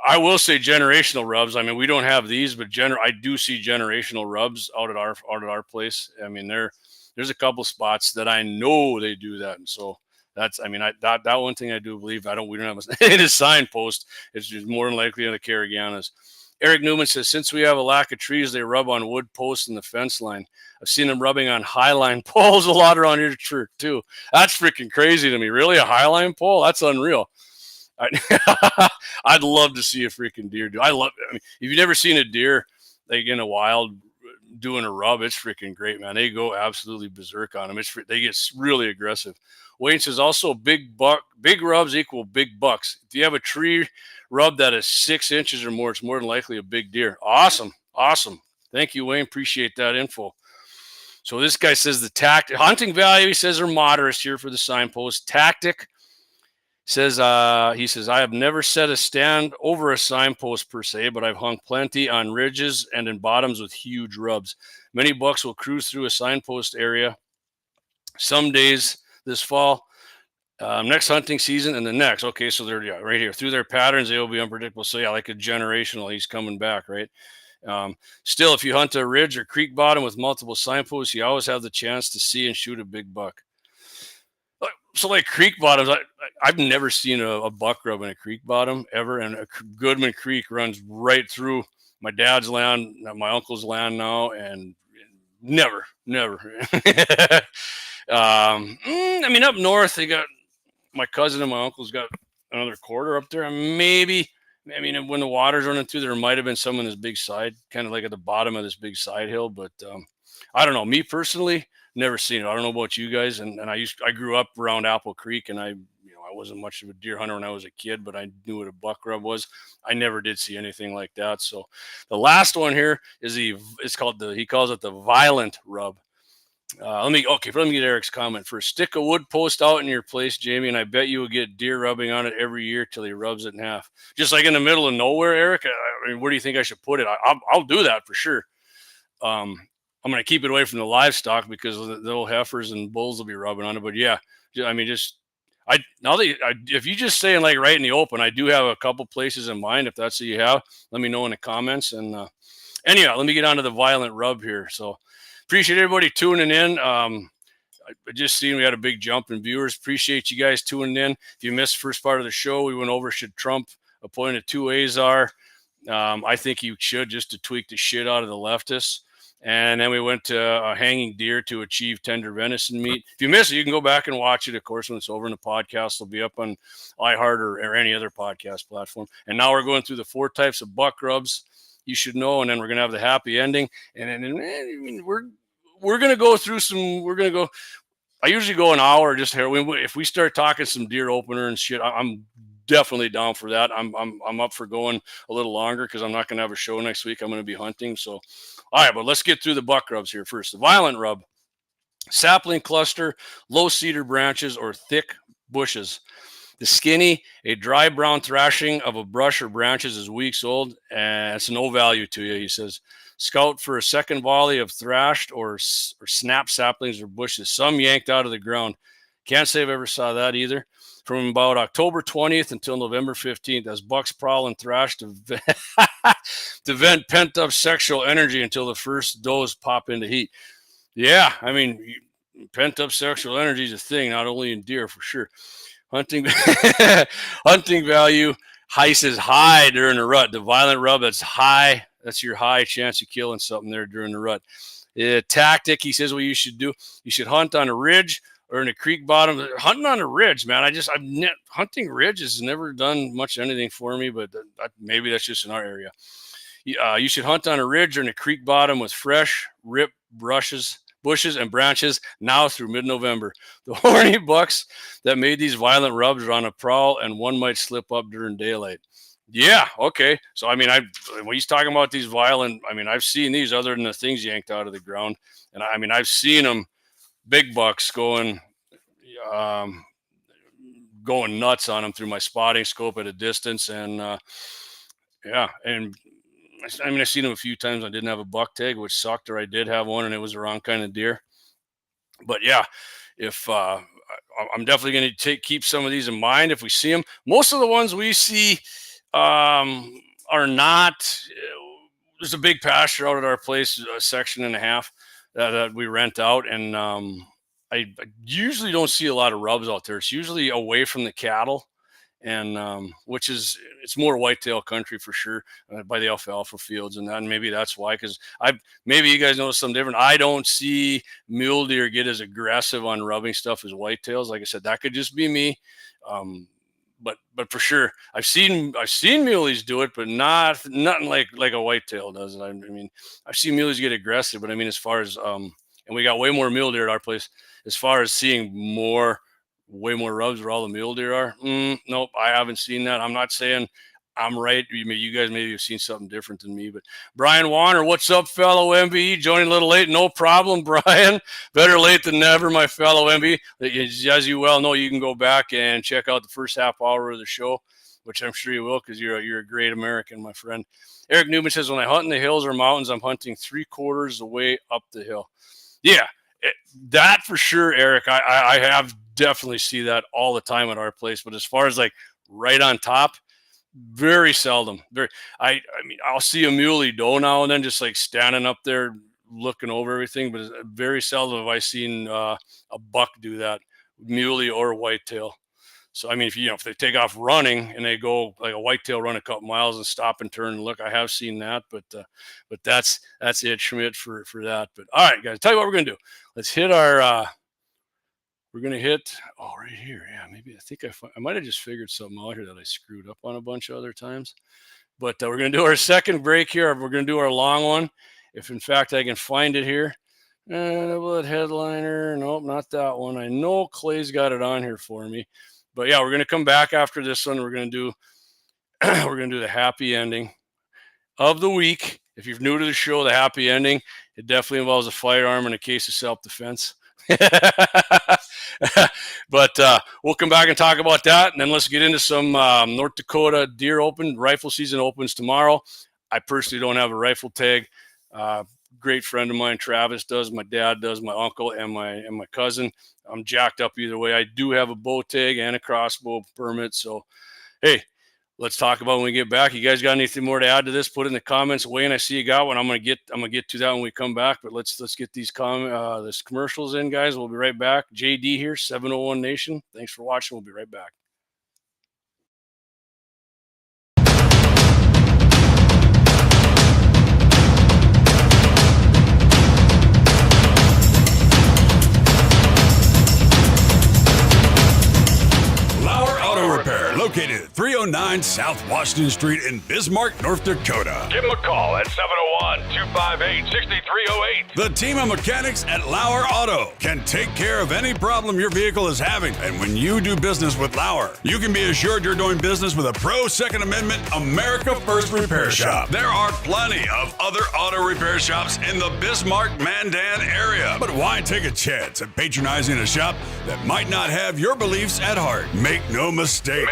A: I will say generational rubs. I mean, we don't have these, but I do see generational rubs out at our place. I mean, there's a couple spots that I know they do that, and so. That one thing I do believe we don't have a signpost. It's just more than likely on the Carriganas. Eric Newman says, since we have a lack of trees, they rub on wood posts in the fence line. I've seen them rubbing on highline poles a lot around here too. That's freaking crazy to me. Really, a highline pole? That's unreal. I'd love to see a freaking deer do. If you've never seen a deer like in a wild doing a rub, it's freaking great, man. They go absolutely berserk on them. They get really aggressive. Wayne says also big rubs equal big bucks. If you have a tree rub that is 6 inches or more, it's more than likely a big deer. Awesome. Thank you, Wayne. Appreciate that info. So this guy says the hunting value, he says, are moderate here for the signpost. Tactic says, he says, I have never set a stand over a signpost per se, but I've hung plenty on ridges and in bottoms with huge rubs. Many bucks will cruise through a signpost area some days this fall, next hunting season, and the next. Okay, so they're right here. Through their patterns, they will be unpredictable. So like a generational, he's coming back, right? Still, if you hunt a ridge or creek bottom with multiple signposts, you always have the chance to see and shoot a big buck. So like creek bottoms, I've never seen a buck rub in a creek bottom ever, and Goodman Creek runs right through my dad's land, my uncle's land now, and never. Up north, they got my cousin and my uncle's got another quarter up there. And maybe, I mean, when the water's running through, there might have been some on this big side, kind of like at the bottom of this big side hill. But I don't know. Me personally, never seen it. I don't know about you guys. And I grew up around Apple Creek, and I wasn't much of a deer hunter when I was a kid, but I knew what a buck rub was. I never did see anything like that. So the last one here is he calls it the violent rub. Let me get Eric's comment first. Stick a wood post out in your place, Jamie, and I bet you will get deer rubbing on it every year till he rubs it in half. Just like in the middle of nowhere, Eric. I mean, where do you think I should put it? I'll do that for sure. I'm going to keep it away from the livestock because the little heifers and bulls will be rubbing on it. But yeah, I mean, if you just saying like right in the open, I do have a couple places in mind. If that's what you have, let me know in the comments. And anyhow, let me get on to the violent rub here. So appreciate everybody tuning in. I just seen we had a big jump in viewers. Appreciate you guys tuning in. If you missed the first part of the show, we went over should Trump appoint a 2 Czar. I think he should, just to tweak the shit out of the leftists. And then we went to a hanging deer to achieve tender venison meat. If you miss it, you can go back and watch it. Of course, when it's over in the podcast, it'll be up on iHeart or any other podcast platform. And now we're going through the 4 types of buck rubs you should know, and then we're going to have the happy ending. And then I mean, we're going to go through some. We're going to go. I usually go an hour just here. If we start talking some deer opener and shit, I'm definitely down for that. I'm up for going a little longer because I'm not going to have a show next week. I'm going to be hunting. So, all right, but let's get through the buck rubs here first. The violent rub: sapling cluster, low cedar branches, or thick bushes. The skinny, a dry brown thrashing of a brush or branches is weeks old, and it's no value to you, he says. Scout for a second volley of thrashed or snap saplings or bushes, some yanked out of the ground. Can't say I've ever saw that either. From about October 20th until November 15th, as bucks prowl and thrash to vent pent-up sexual energy until the first does pop into heat. Yeah, I mean, pent-up sexual energy is a thing, not only in deer, for sure. Hunting value, heist is high during the rut. The violent rub, that's high. That's your high chance of killing something there during the rut. Tactic, he says, what you should do, you should hunt on a ridge or in a creek bottom. Hunting on a ridge, man, hunting ridge has never done much anything for me, but maybe that's just in our area. You should hunt on a ridge or in a creek bottom with fresh, ripped bushes and branches now through mid-November. The horny bucks that made these violent rubs are on a prowl, and one might slip up during daylight. Yeah, okay. So, I mean, when he's talking about these violent, I mean, I've seen these other than the things yanked out of the ground. And I mean, I've seen them, big bucks going nuts on them through my spotting scope at a distance. And yeah, and I mean, I've seen them a few times. I didn't have a buck tag, which sucked, or I did have one and it was the wrong kind of deer. But yeah, if I'm definitely going to keep some of these in mind if we see them. Most of the ones we see are not. There's a big pasture out at our place, a section and a half that we rent out, and I usually don't see a lot of rubs out there. It's usually away from the cattle, and it's more whitetail country for sure, by the alfalfa fields, and maybe that's why. Because maybe you guys notice something different. I don't see mule deer get as aggressive on rubbing stuff as whitetails. Like I said, that could just be me. But for sure, I've seen muleys do it, but nothing like a whitetail does it. I mean, I've seen muleys get aggressive, but I mean, as far as and we got way more mule deer at our place. As far as seeing way more rubs where all the mule deer are, nope, I haven't seen that. I'm not saying I'm right. You guys maybe have seen something different than me. But Brian Warner, what's up, fellow MBE? Joining a little late, no problem, Brian. Better late than never, my fellow MBE. As you well know, you can go back and check out the first half hour of the show, which I'm sure you will, because you're a great American, my friend. Eric Newman says, when I hunt in the hills or mountains, I'm hunting 3/4 the way up the hill. Yeah, that for sure, Eric. I have definitely see that all the time at our place. But as far as like right on top, very seldom. I mean, I'll see a muley doe now and then, just like standing up there looking over everything. But very seldom have I seen a buck do that, muley or whitetail. So I mean, if they take off running and they go like a whitetail run a couple miles and stop and turn and look, I have seen that. But that's it, Schmidt, for that. But all right, guys, tell you what we're gonna do. Let's hit our we're going to hit, right here. Yeah, maybe I might have just figured something out here that I screwed up on a bunch of other times. But we're going to do our second break here. We're going to do our long one. If, in fact, I can find it here. Bullet headliner. Nope, not that one. I know Clay's got it on here for me. But, yeah, we're going to come back after this one. We're going to do the happy ending of the week. If you're new to the show, the happy ending, it definitely involves a firearm in a case of self-defense. But we'll come back and talk about that, and then let's get into some North Dakota deer open. Rifle season opens tomorrow. I personally don't have a rifle tag. Great friend of mine, Travis, does. My dad does. My uncle and my cousin. I'm jacked up either way. I do have a bow tag and a crossbow permit. So, hey, let's talk about when we get back. You guys got anything more to add to this? Put it in the comments. Wayne, I see you got one. I'm gonna get to that when we come back. But let's get these this commercials in, guys. We'll be right back. JD here, 701 Nation. Thanks for watching. We'll be right back.
C: Located at 309 South Washington Street in Bismarck, North Dakota.
D: Give them a call at 701-258-6308.
C: The team of mechanics at Lauer Auto can take care of any problem your vehicle is having. And when you do business with Lauer, you can be assured you're doing business with a pro Second Amendment America First repair shop. There are plenty of other auto repair shops in the Bismarck-Mandan area. But why take a chance at patronizing a shop that might not have your beliefs at heart? Make no mistake.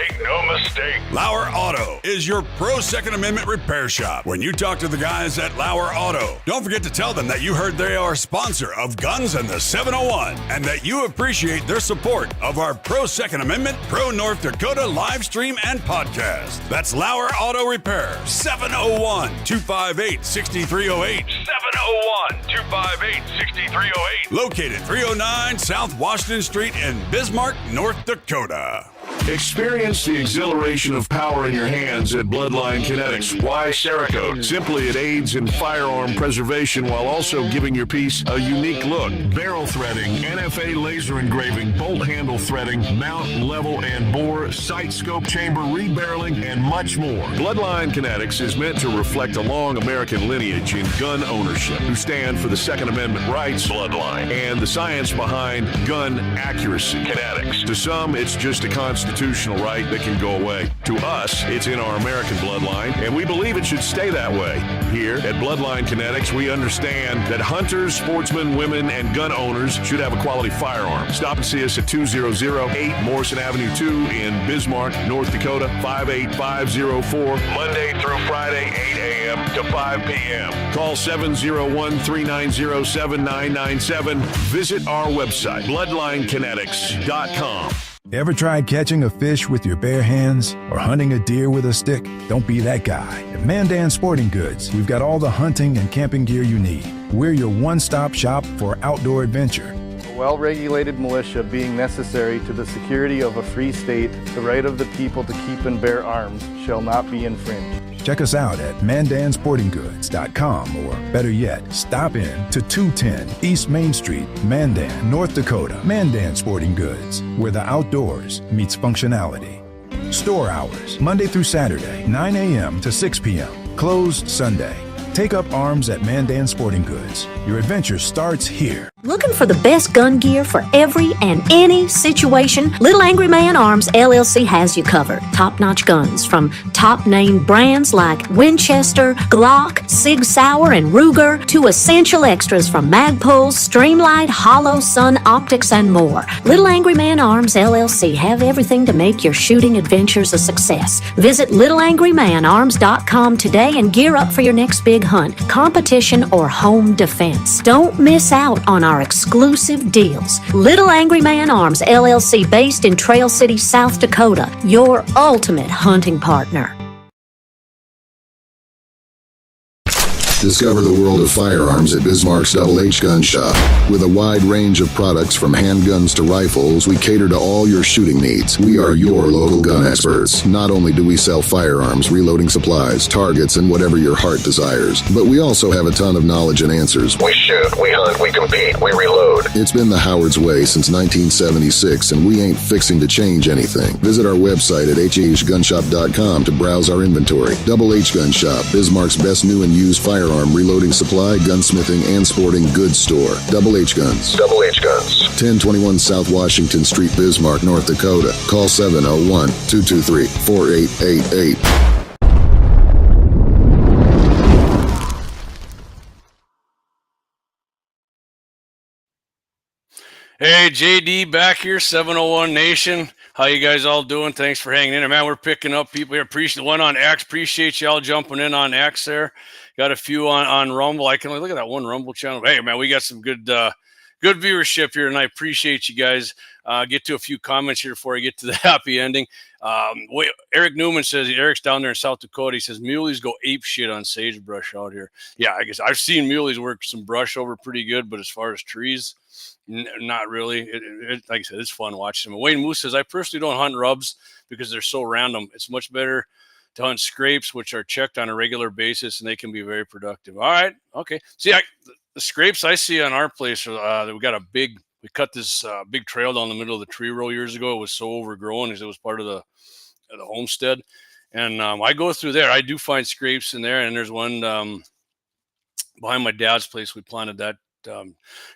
C: Lauer Auto is your pro Second Amendment repair shop. When you talk to the guys at Lauer Auto, don't forget to tell them that you heard they are a sponsor of Guns and the 701 and that you appreciate their support of our pro Second Amendment, pro North Dakota live stream and podcast. That's Lauer Auto Repair, 701-258-6308.
D: 701-258-6308.
C: Located 309 South Washington Street in Bismarck, North Dakota.
E: Experience the exhilaration of power in your hands at Bloodline Kinetics. Why Cerakote? Simply, it aids in firearm preservation while also giving your piece a unique look. Barrel threading, NFA laser engraving, bolt handle threading, mount, level, and bore, sight scope chamber, rebarreling, and much more. Bloodline Kinetics is meant to reflect a long American lineage in gun ownership, who stand for the Second Amendment rights, Bloodline, and the science behind gun accuracy. Kinetics. To some, it's just a constitutional right that can go away. To us, it's in our American bloodline, and we believe it should stay that way. Here at Bloodline Kinetics, we understand that hunters, sportsmen, women, and gun owners should have a quality firearm. Stop and see us at 2008 Morrison Avenue 2 in Bismarck, North Dakota, 58504, Monday through Friday, 8 a.m. to 5 p.m. Call 701-390-7997. Visit our website, bloodlinekinetics.com.
F: Ever tried catching a fish with your bare hands or hunting a deer with a stick? Don't be that guy. At Mandan Sporting Goods, we've got all the hunting and camping gear you need. We're your one-stop shop for outdoor adventure.
G: A well-regulated militia being necessary to the security of a free state, the right of the people to keep and bear arms shall not be infringed.
F: Check us out at mandansportinggoods.com, or better yet, stop in to 210 East Main Street, Mandan, North Dakota. Mandan Sporting Goods, where the outdoors meets functionality. Store hours, Monday through Saturday, 9 a.m. to 6 p.m. Closed Sunday. Take up arms at Mandan Sporting Goods. Your adventure starts here.
H: Looking for the best gun gear for every and any situation? Little Angry Man Arms LLC has you covered. Top-notch guns from top-name brands like Winchester, Glock, Sig Sauer, and Ruger to essential extras from Magpul, Streamlight, Hollow, Sun Optics, and more. Little Angry Man Arms LLC have everything to make your shooting adventures a success. Visit littleangrymanarms.com today and gear up for your next big hunt, competition, or home defense. Don't miss out on our exclusive deals. Little Angry Man Arms LLC, based in Trail City, South Dakota, your ultimate hunting partner.
I: Discover the world of firearms at Bismarck's Double H Gun Shop. With a wide range of products from handguns to rifles, we cater to all your shooting needs. We are your local gun experts. Not only do we sell firearms, reloading supplies, targets, and whatever your heart desires, but we also have a ton of knowledge and answers.
E: We shoot, we hunt, we compete, we reload.
I: It's been the Howard's way since 1976, and we ain't fixing to change anything. Visit our website at hhgunshop.com to browse our inventory. Double H Gun Shop, Bismarck's best new and used firearm, reloading supply, gunsmithing, and sporting goods store. Double H Guns.
E: Double H Guns.
I: 1021 South Washington Street, Bismarck, North Dakota. Call 701-223-4888.
A: Hey, JD back here, 701 Nation. How you guys all doing? Thanks for hanging in there, man. We're picking up people here. Appreciate one on X. Appreciate y'all jumping in on X there. Got a few on Rumble. I can look at that one Rumble channel. Hey, man, we got some good viewership here, and I appreciate you guys. Get to a few comments here before I get to the happy ending. Eric Newman says, Eric's down there in South Dakota. He says, muleys go ape shit on sagebrush out here. Yeah, I guess I've seen muleys work some brush over pretty good, but as far as trees, not really. Like I said, it's fun watching them. Wayne Moose says, I personally don't hunt rubs because they're so random. It's much better to hunt scrapes, which are checked on a regular basis, and they can be very productive. All right. Okay. See, the scrapes I see on our place, we cut this big trail down the middle of the tree row years ago. It was so overgrown because it was part of the homestead. And I go through there. I do find scrapes in there. And there's one behind my dad's place. We planted that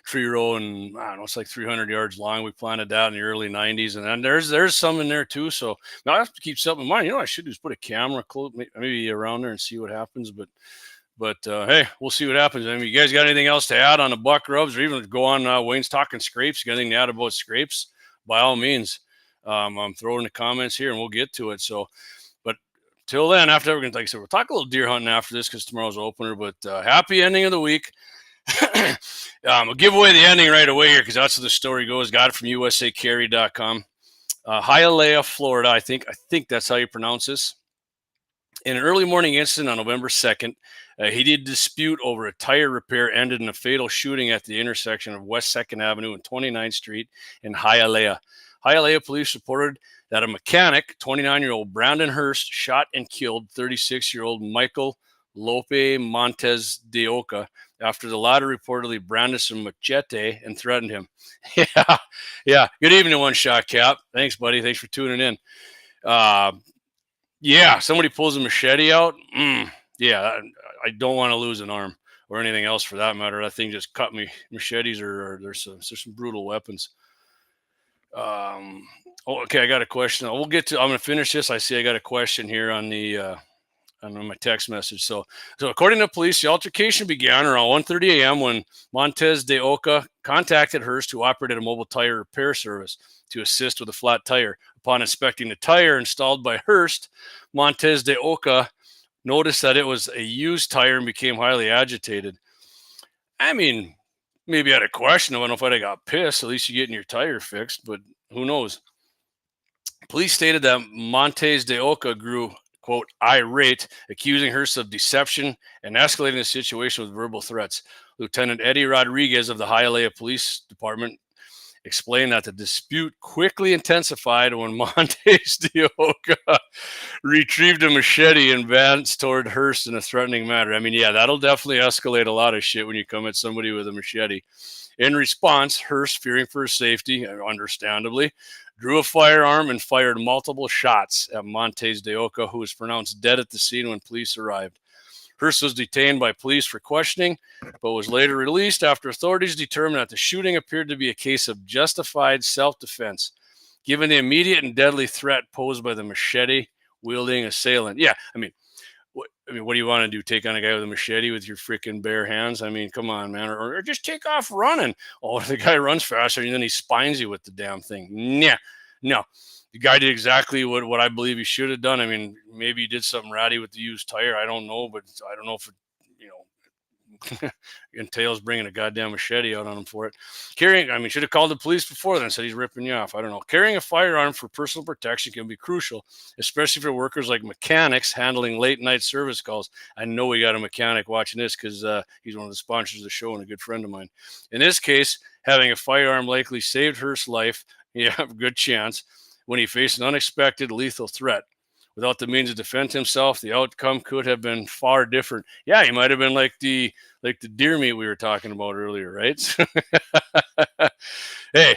A: tree row, and I don't know, it's like 300 yards long. We planted that in the early 90s, and then there's some in there too. So now I have to keep something in mind. You know what I should do is put a camera maybe around there and see what happens. But hey, we'll see what happens. I mean, you guys got anything else to add on the buck rubs, or even go on Wayne's Talking Scrapes? You got anything to add about scrapes? By all means, I'm throwing the comments here, and we'll get to it. So, but till then, after that, like I said, we'll talk a little deer hunting after this because tomorrow's opener. But happy ending of the week. I'll give away the ending right away here because that's how the story goes. Got it from usacarry.com. Hialeah, Florida. I think that's how you pronounce this. In an early morning incident on November 2nd, heated dispute over a tire repair ended in a fatal shooting at the intersection of West 2nd Avenue and 29th Street in Hialeah. Hialeah police reported that a mechanic, 29-year-old Brandon Hurst, shot and killed 36-year-old Michael Lope Montes de Oca after the latter reportedly brandished a machete and threatened him. Yeah. Good evening, One Shot Cap. Thanks, buddy. Thanks for tuning in. Yeah, somebody pulls a machete out. Yeah, I don't want to lose an arm or anything else for that matter. That thing just cut me. Machetes there's some brutal weapons. Okay, I got a question. I'm going to finish this. I see I got a question here on my text message. So according to police, the altercation began around 1:30 a.m. when Montes de Oca contacted Hurst, who operated a mobile tire repair service, to assist with a flat tire. Upon inspecting the tire installed by Hurst, Montes de Oca noticed that it was a used tire and became highly agitated. I mean, maybe I had a question. I don't know if I'd have got pissed. At least you're getting your tire fixed, but who knows? Police stated that Montes de Oca grew, quote, irate, accusing Hurst of deception and escalating the situation with verbal threats. Lieutenant Eddie Rodriguez of the Hialeah Police Department explained that the dispute quickly intensified when Montes de Oca retrieved a machete and advanced toward Hurst in a threatening manner. I mean, yeah, that'll definitely escalate a lot of shit when you come at somebody with a machete. In response, Hurst, fearing for his safety, understandably, drew a firearm and fired multiple shots at Montes de Oca, who was pronounced dead at the scene when police arrived. Hurst was detained by police for questioning, but was later released after authorities determined that the shooting appeared to be a case of justified self-defense, given the immediate and deadly threat posed by the machete-wielding assailant. Yeah, I mean, what do you want to do? Take on a guy with a machete with your freaking bare hands? I mean, come on, man. Or just take off running. Oh, the guy runs faster, and then he spines you with the damn thing. Nah, no. The guy did exactly what I believe he should have done. I mean, maybe he did something ratty with the used tire. I don't know, but I don't know if entails bringing a goddamn machete out on him for it. Should have called the police before then, said he's ripping you off. I don't know. Carrying a firearm for personal protection can be crucial, especially for workers like mechanics handling late night service calls. I know we got a mechanic watching this because he's one of the sponsors of the show and a good friend of mine. In this case, having a firearm likely saved Hurst's life. Yeah, good chance when he faced an unexpected lethal threat. Without the means to defend himself, the outcome could have been far different. Yeah, he might have been like the deer meat we were talking about earlier, right? Hey,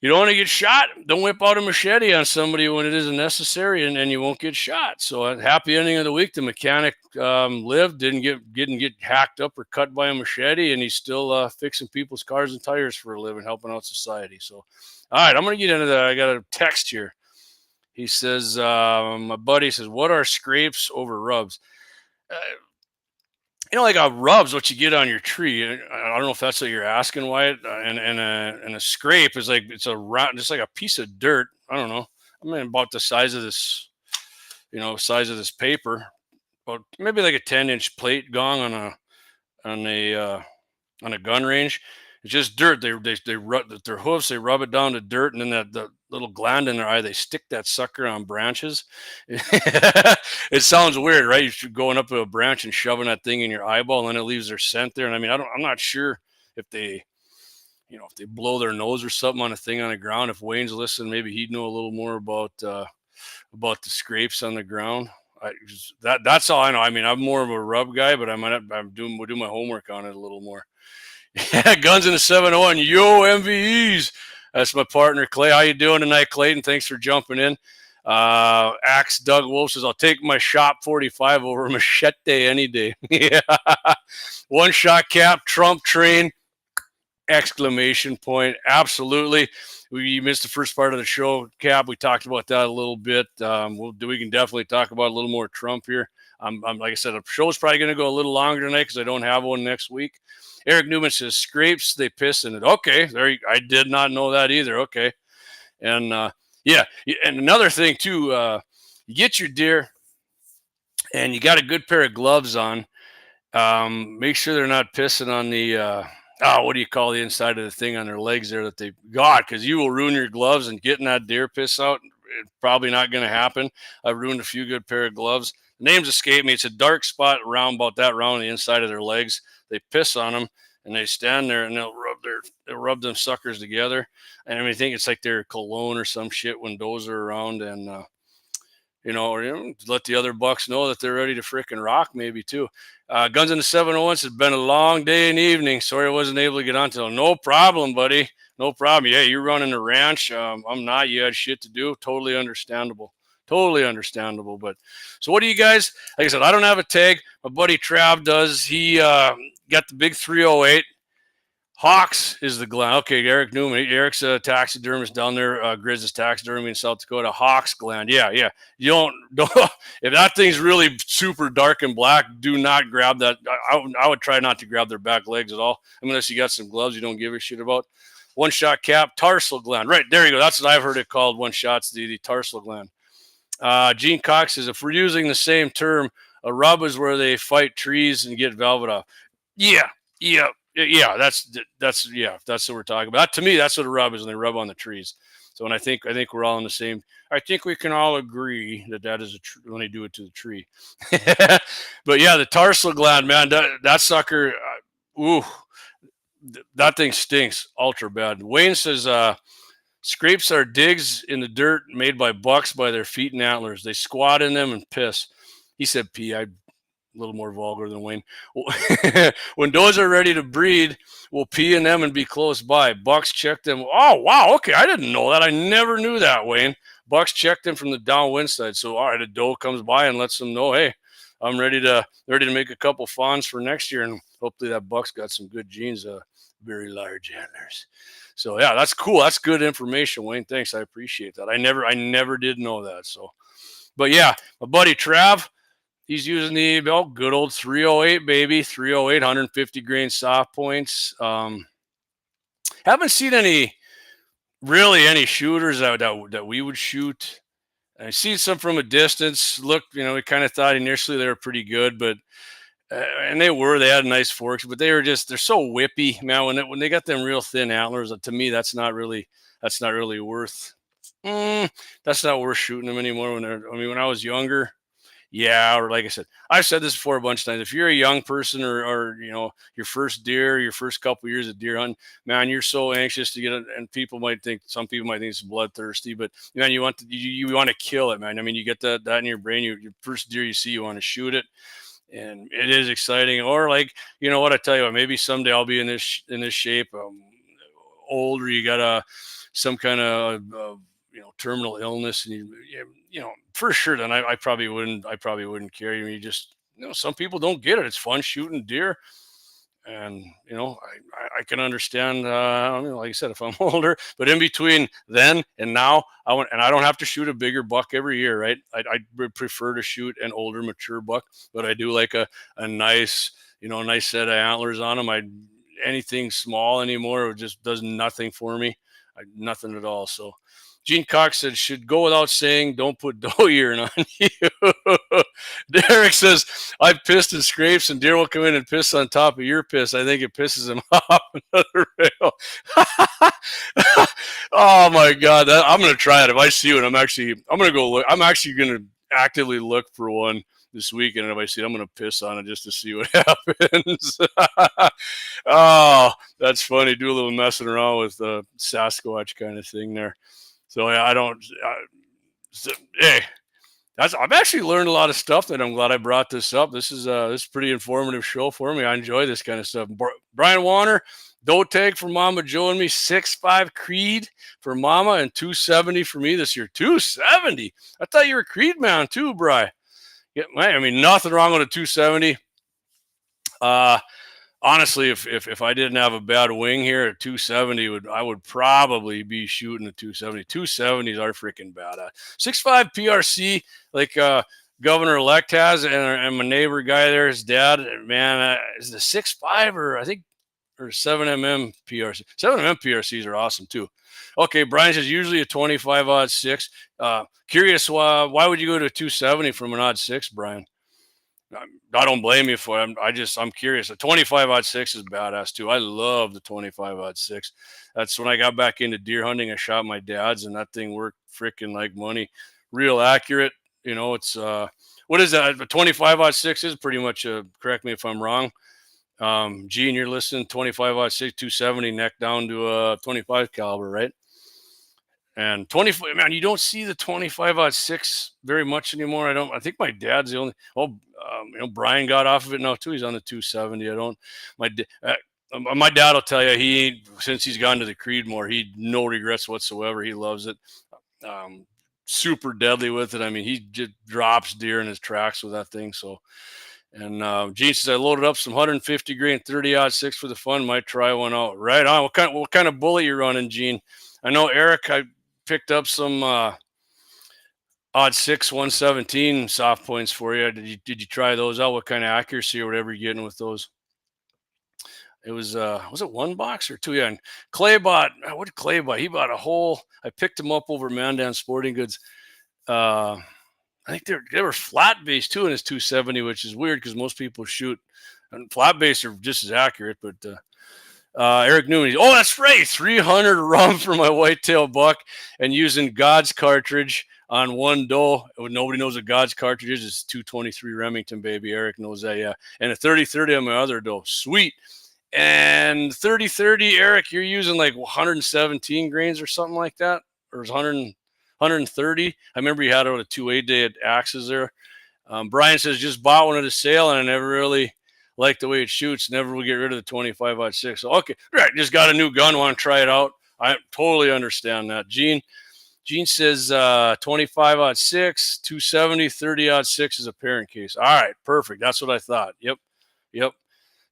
A: you don't want to get shot? Don't whip out a machete on somebody when it isn't necessary, and you won't get shot. So, a happy ending of the week. The mechanic lived, didn't get hacked up or cut by a machete, and he's still fixing people's cars and tires for a living, helping out society. So, all right, I'm going to get into that. I got a text here. He says, my buddy says, what are scrapes over rubs? Like a rub's what you get on your tree. I don't know if that's what you're asking, Wyatt. And a scrape is like, it's a round, just like a piece of dirt. I don't know. About the size of this, size of this paper, but maybe like a 10-inch plate gong on a gun range. It's just dirt. They rub their hoofs. They rub it down to dirt, and then the little gland in their eye, they stick that sucker on branches. It sounds weird, right? You're going up to a branch and shoving that thing in your eyeball, and then it leaves their scent there. And I'm not sure if they, if they blow their nose or something on a thing on the ground. If Wayne's listening, maybe he'd know a little more about the scrapes on the ground. That's all I know. I'm more of a rub guy, but we'll do my homework on it a little more. Yeah, Guns in the 701. Yo, MVEs. That's my partner, Clay. How you doing tonight, Clayton? Thanks for jumping in. Axe Doug Wolf says, I'll take my Shop 45 over a machete any day. Yeah. One shot cap, Trump train, exclamation point. Absolutely. You missed the first part of the show, Cap. We talked about that a little bit. We can definitely talk about a little more Trump here. I'm like I said, the show's probably going to go a little longer tonight because I don't have one next week. Eric Newman says, scrapes, they piss in it. Okay, I did not know that either. Okay. And, and another thing, too, you get your deer and you got a good pair of gloves on. Make sure they're not pissing on the, what do you call the inside of the thing on their legs there that they got? Because you will ruin your gloves, and getting that deer piss out, it's probably not going to happen. I've ruined a few good pair of gloves. The names escape me. It's a dark spot around about that round on the inside of their legs. They piss on them, and they stand there, and they'll rub them suckers together. And I think it's like their cologne or some shit when those are around, and let the other bucks know that they're ready to frickin' rock, maybe too. Guns in the 701 says, been a long day and evening. Sorry I wasn't able to get on till. No problem, buddy. No problem. Yeah, you're running the ranch. I'm not. You had shit to do. Totally understandable. But so what do you guys, like I said, I don't have a tag. My buddy Trav does. He got the big 308. Hawks is the gland. Okay, Eric Newman. Eric's a taxidermist down there. Grizz is taxidermy in South Dakota. Hawks gland. Yeah. You don't if that thing's really super dark and black, do not grab that. I would try not to grab their back legs at all, unless you got some gloves you don't give a shit about. One shot cap, tarsal gland. Right, there you go. That's what I've heard it called. One shot's the tarsal gland. Gene Cox says, if we're using the same term, a rub is where they fight trees and get velvet off. Yeah. That's what we're talking about. To me, that's what a rub is, when they rub on the trees. So, and I think we're all in the same. I think we can all agree that is when they do it to the tree. But yeah, the tarsal gland, man, that sucker, that thing stinks ultra bad. Wayne says, scrapes are digs in the dirt made by bucks by their feet and antlers. They squat in them and piss. He said pee. A little more vulgar than Wayne. When does are ready to breed, we'll pee in them and be close by. Bucks check them. Oh, wow. Okay. I didn't know that. I never knew that, Wayne. Bucks check them from the downwind side. So, all right, a doe comes by and lets them know, hey, I'm ready to make a couple fawns for next year. And hopefully that buck's got some good genes, very large antlers. So yeah, that's cool. That's good information, Wayne. Thanks. I appreciate that. I never did know that. So, but yeah, my buddy Trav, he's using the good old 308, baby. 308, 150 grain soft points. Haven't seen any shooters that we would shoot. I've seen some from a distance. Look, we kind of thought initially they were pretty good, but And they had nice forks, but they're so whippy, man. When they got them real thin antlers, to me, that's not really worth. That's not worth shooting them anymore. When I was younger, yeah. Or like I said, I've said this before a bunch of times. If you're a young person or your first deer, your first couple years of deer hunting, man, you're so anxious to get it. And some people might think it's bloodthirsty, but man, you want to kill it, man. I mean, you get that in your brain. Your first deer you see, you want to shoot it. And it is exciting. Or like, what I tell you, maybe someday I'll be in this shape, older. You got some kind of terminal illness, and for sure. Then I probably wouldn't care. You just some people don't get it. It's fun shooting deer. And I can understand. Like I said, if I'm older, but in between then and now, I don't have to shoot a bigger buck every year, right? I would prefer to shoot an older, mature buck, but I do like a nice, nice set of antlers on them. Anything small anymore, it just does nothing for me, nothing at all. So, Gene Cox said, should go without saying, don't put doe urine on you. Derek says, I've pissed in scrapes and deer will come in and piss on top of your piss. I think it pisses him off. Another rail. Oh my God. I'm going to try it. If I see one, I'm going to go look. I'm actually going to actively look for one this weekend. And if I see it, I'm going to piss on it just to see what happens. Oh, that's funny. Do a little messing around with the Sasquatch kind of thing there. So hey, I've actually learned a lot of stuff, and I'm glad I brought this up. This is a pretty informative show for me. I enjoy this kind of stuff. Brian Warner, doe tag for Mama Joe and me, 6'5" Creed for Mama, and 270 for me this year. 270. I thought you were a Creed man too, Bri. Yeah, man, nothing wrong with a 270. Honestly, if I didn't have a bad wing here at 270, I would probably be shooting a 270. 270s are freaking badass. 6'5" PRC, like Governor-elect has, and my neighbor guy there, his dad, man, is the 6'5" or 7mm PRC. 7mm PRCs are awesome too. Okay, Brian says usually a 25-06. Curious, why would you go to a 270 from an odd 6, Brian? I don't blame you for it. I'm curious. A 25-06 is badass too. I love the 25-06. That's when I got back into deer hunting. I shot my dad's, and that thing worked freaking like money. Real accurate. It's what is that? A 25-06 is pretty much correct me if I'm wrong. Gene, you're listening. 25-06, 270 neck down to a 25 caliber, right? And 25, man, you don't see the 25-06 very much anymore. I think my dad's the only. Brian got off of it now too. He's on the 270. My dad will tell you since he's gone to the Creedmoor, no regrets whatsoever. He loves it. Super deadly with it. I mean, he just drops deer in his tracks with that thing. So, and Gene says I loaded up some 150 grain 30-06 for the fun. Might try one out. Right on. What kind of bullet you running, Gene? I know Eric. I picked up some odd 6 117 soft points for you. Did you try those out? What kind of accuracy or whatever you're getting with those? It was it one box or two? Yeah. And Clay bought, what did Clay buy? He bought a whole, I picked him up over Mandan Sporting Goods. I think they were flat base too in his 270, which is weird because most people shoot, and flat base are just as accurate, but Eric Newman, that's right, 300 rum for my whitetail buck, and using God's cartridge on one doe. Nobody knows what God's cartridge is. It's 223 Remington, baby. Eric knows that, yeah. And a 30-30 on my other doe. Sweet. And 30-30, Eric, you're using like 117 grains or something like that, or 130. I remember you had it on a 2-8 day at Axes there. Brian says just bought one at a sale, and I never really like the way it shoots. Never will get rid of the 25-06. So, okay, right, just got a new gun, want to try it out. I totally understand that. Gene says 25-06, 270, 30-06 is a parent case. All right, perfect. That's what I thought. Yep.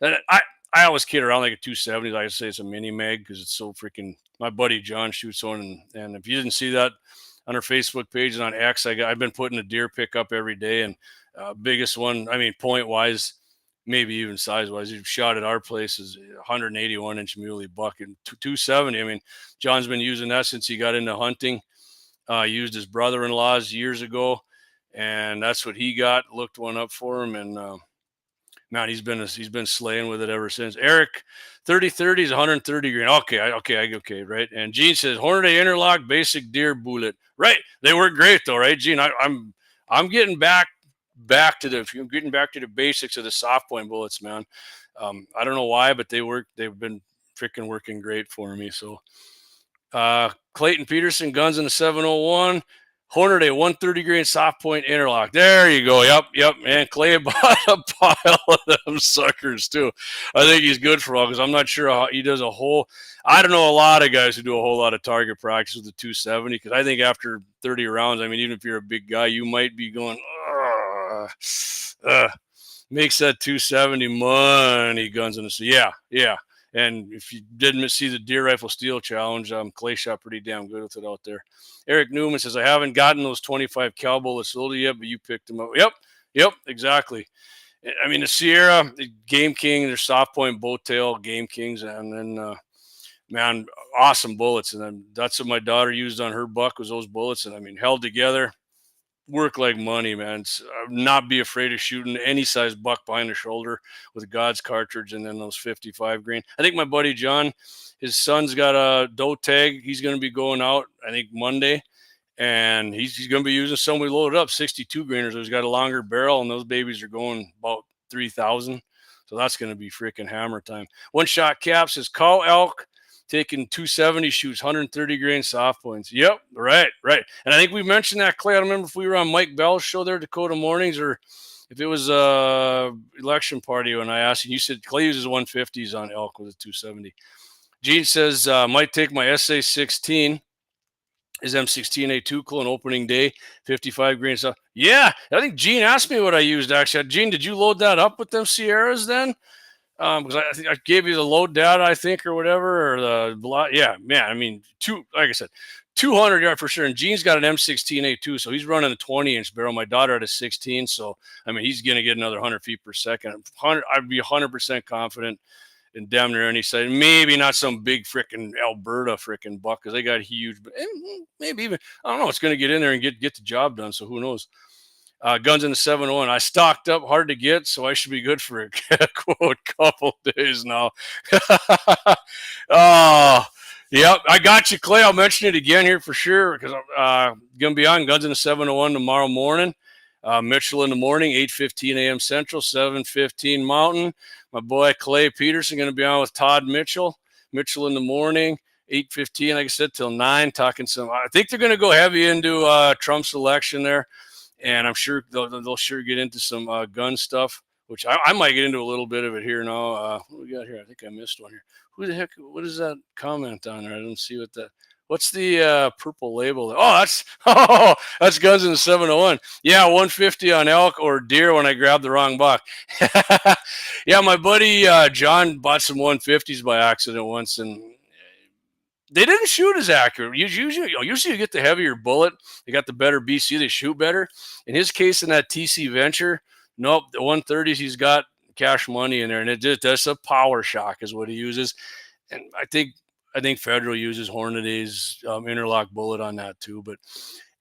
A: And I always kid around like a 270. I say it's a mini mag because it's so freaking. My buddy John shoots one, and if you didn't see that on our Facebook page and on X, I've been putting a deer pick up every day, and biggest one, I mean, point wise, maybe even size-wise, you shot at our place is 181-inch muley buck and 270. I mean, John's been using that since he got into hunting. Used his brother-in-law's years ago, and that's what he got. Looked one up for him, and man, he's been slaying with it ever since. Eric, 30-30 is 130 grain. Okay, right. And Gene says Hornady interlock basic deer bullet. Right, they work great though, right, Gene? I'm getting back to the basics of the soft point bullets, man. I don't know why, but they've been freaking working great for me. So Clayton Peterson, guns in the 701. Hornady 130 grain soft point interlock. There you go. Yep. Man, Clay bought a pile of them suckers too. I think he's good for all because I'm not sure how he does a whole. I don't know a lot of guys who do a whole lot of target practice with the 270 because I think after 30 rounds, I mean, even if you're a big guy, you might be going, makes that 270 money guns in the sea. Yeah. And if you didn't see the Deer Rifle Steel Challenge, Clay shot pretty damn good with it out there. Eric Newman says, I haven't gotten those 25 cal bullets sold yet, but you picked them up. Yep, exactly. I mean, the Sierra, the Game King, their soft point bow tail Game Kings, and then, man, awesome bullets. And that's what my daughter used on her buck was those bullets. And, I mean, held together. Work like money, man. Not be afraid of shooting any size buck behind the shoulder with God's cartridge and then those 55 grain. I think my buddy John, his son's got a doe tag. He's going to be going out, I think, Monday, and he's going to be using some we loaded up 62 grainers. He's got a longer barrel, and those babies are going about 3,000. So that's going to be freaking hammer time. One Shot Cap says cow elk taking 270 shoots, 130 grain soft points. Yep, right. And I think we mentioned that, Clay. I don't remember if we were on Mike Bell's show there, Dakota Mornings, or if it was election party when I asked you. You said Clay uses 150s on elk with a 270. Gene says, might take my SA-16, his M16A2 clone opening day, 55 grain stuff. Yeah, I think Gene asked me what I used, actually. Gene, did you load that up with them Sierras then? Because I think I gave you the load data, I think, or whatever, or the yeah, man. I mean, like I said, 200 yard for sure. And Gene's got an M16A2, so he's running a 20-inch barrel. My daughter had a 16, so I mean, he's going to get another 100 feet per second. I'd be 100% confident in damn near any side. Maybe not some big freaking Alberta freaking buck because they got huge, but maybe even I don't know. It's going to get in there and get the job done. So who knows? Guns in the 701. I stocked up, hard to get, so I should be good for a quote couple days now. Oh, yep, I got you, Clay. I'll mention it again here for sure because I'm going to be on Guns in the 701 tomorrow morning. Mitchell in the morning, 8:15 a.m. Central, 7:15 Mountain. My boy Clay Peterson going to be on with Todd Mitchell. Mitchell in the morning, 8:15, like I said, till 9, talking some. I think they're going to go heavy into Trump's election there. And I'm sure they'll sure get into some gun stuff, which I might get into a little bit of it here now. What do we got here? I think I missed one here. Who the heck? What is that comment on there? I don't see what that. What's the purple label there? That's Guns in the 701. Yeah, 150 on elk or deer when I grabbed the wrong buck. Yeah, my buddy John bought some 150s by accident once, and they didn't shoot as accurate. Usually you get the heavier bullet. They got the better BC. They shoot better. In his case, in that TC Venture, nope, the 130s, he's got cash money in there, and that's a power shock is what he uses. And I think Federal uses Hornady's interlock bullet on that too. But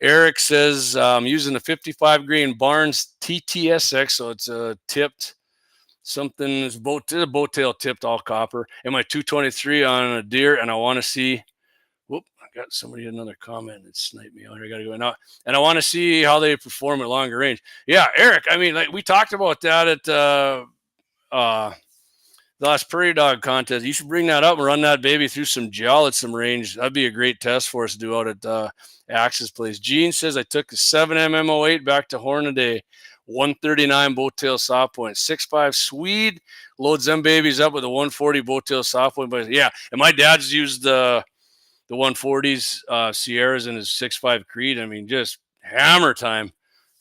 A: Eric says I'm using the 55 grain Barnes TTSX, so it's a tipped something. It's a bow tail tipped all copper, and my 223 on a deer. And I want to see. Whoop! I got somebody another comment that sniped me out here. I got to go now, and I want to see how they perform at longer range. Yeah, Eric. I mean, like we talked about that at the last Prairie Dog contest. You should bring that up and run that baby through some gel at some range. That'd be a great test for us to do out at Axe's place. Gene says I took a 7mm08 back to Hornady. 139 bow tail soft point, 6.5 Swede, loads them babies up with a 140 bow tail soft point. But yeah, and my dad's used the 140s Sierras in his 6.5 Creed. I mean, just hammer time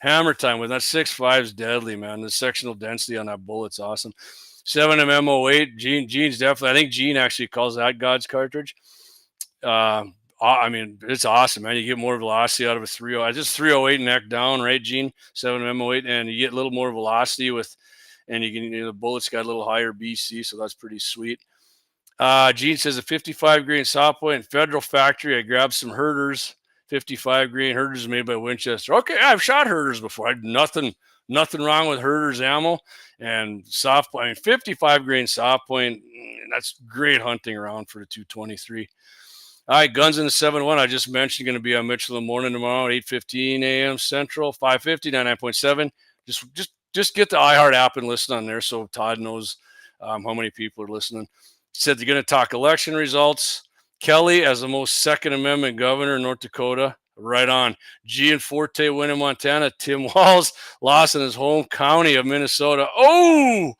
A: with that 6.5 is deadly, man. The sectional density on that bullet's awesome. 7mm08, Gene's definitely. I think Gene actually calls that God's cartridge. I mean, it's awesome, man. You get more velocity out of a 3.0. Just 308 neck down, right, Gene? 7mm08, and you get a little more velocity with, and the bullet's got a little higher BC, so that's pretty sweet. Gene says a 55 grain soft point Federal factory. I grabbed some herders, 55 grain herders made by Winchester. Okay, I've shot herders before. I had nothing Nothing wrong with Herder's ammo and soft point. I mean, 55 grain soft point. That's great hunting around for the 223. All right, guns in the 7-1. I just mentioned going to be on Mitchell in the morning tomorrow at 8:15 a.m. Central, 550, 99.7. Just get the iHeart app and listen on there so Todd knows how many people are listening. He said they're going to talk election results. Kelly as the most Second Amendment governor in North Dakota. Right on. Gianforte win in Montana. Tim Walz lost in his home county of Minnesota. Oh,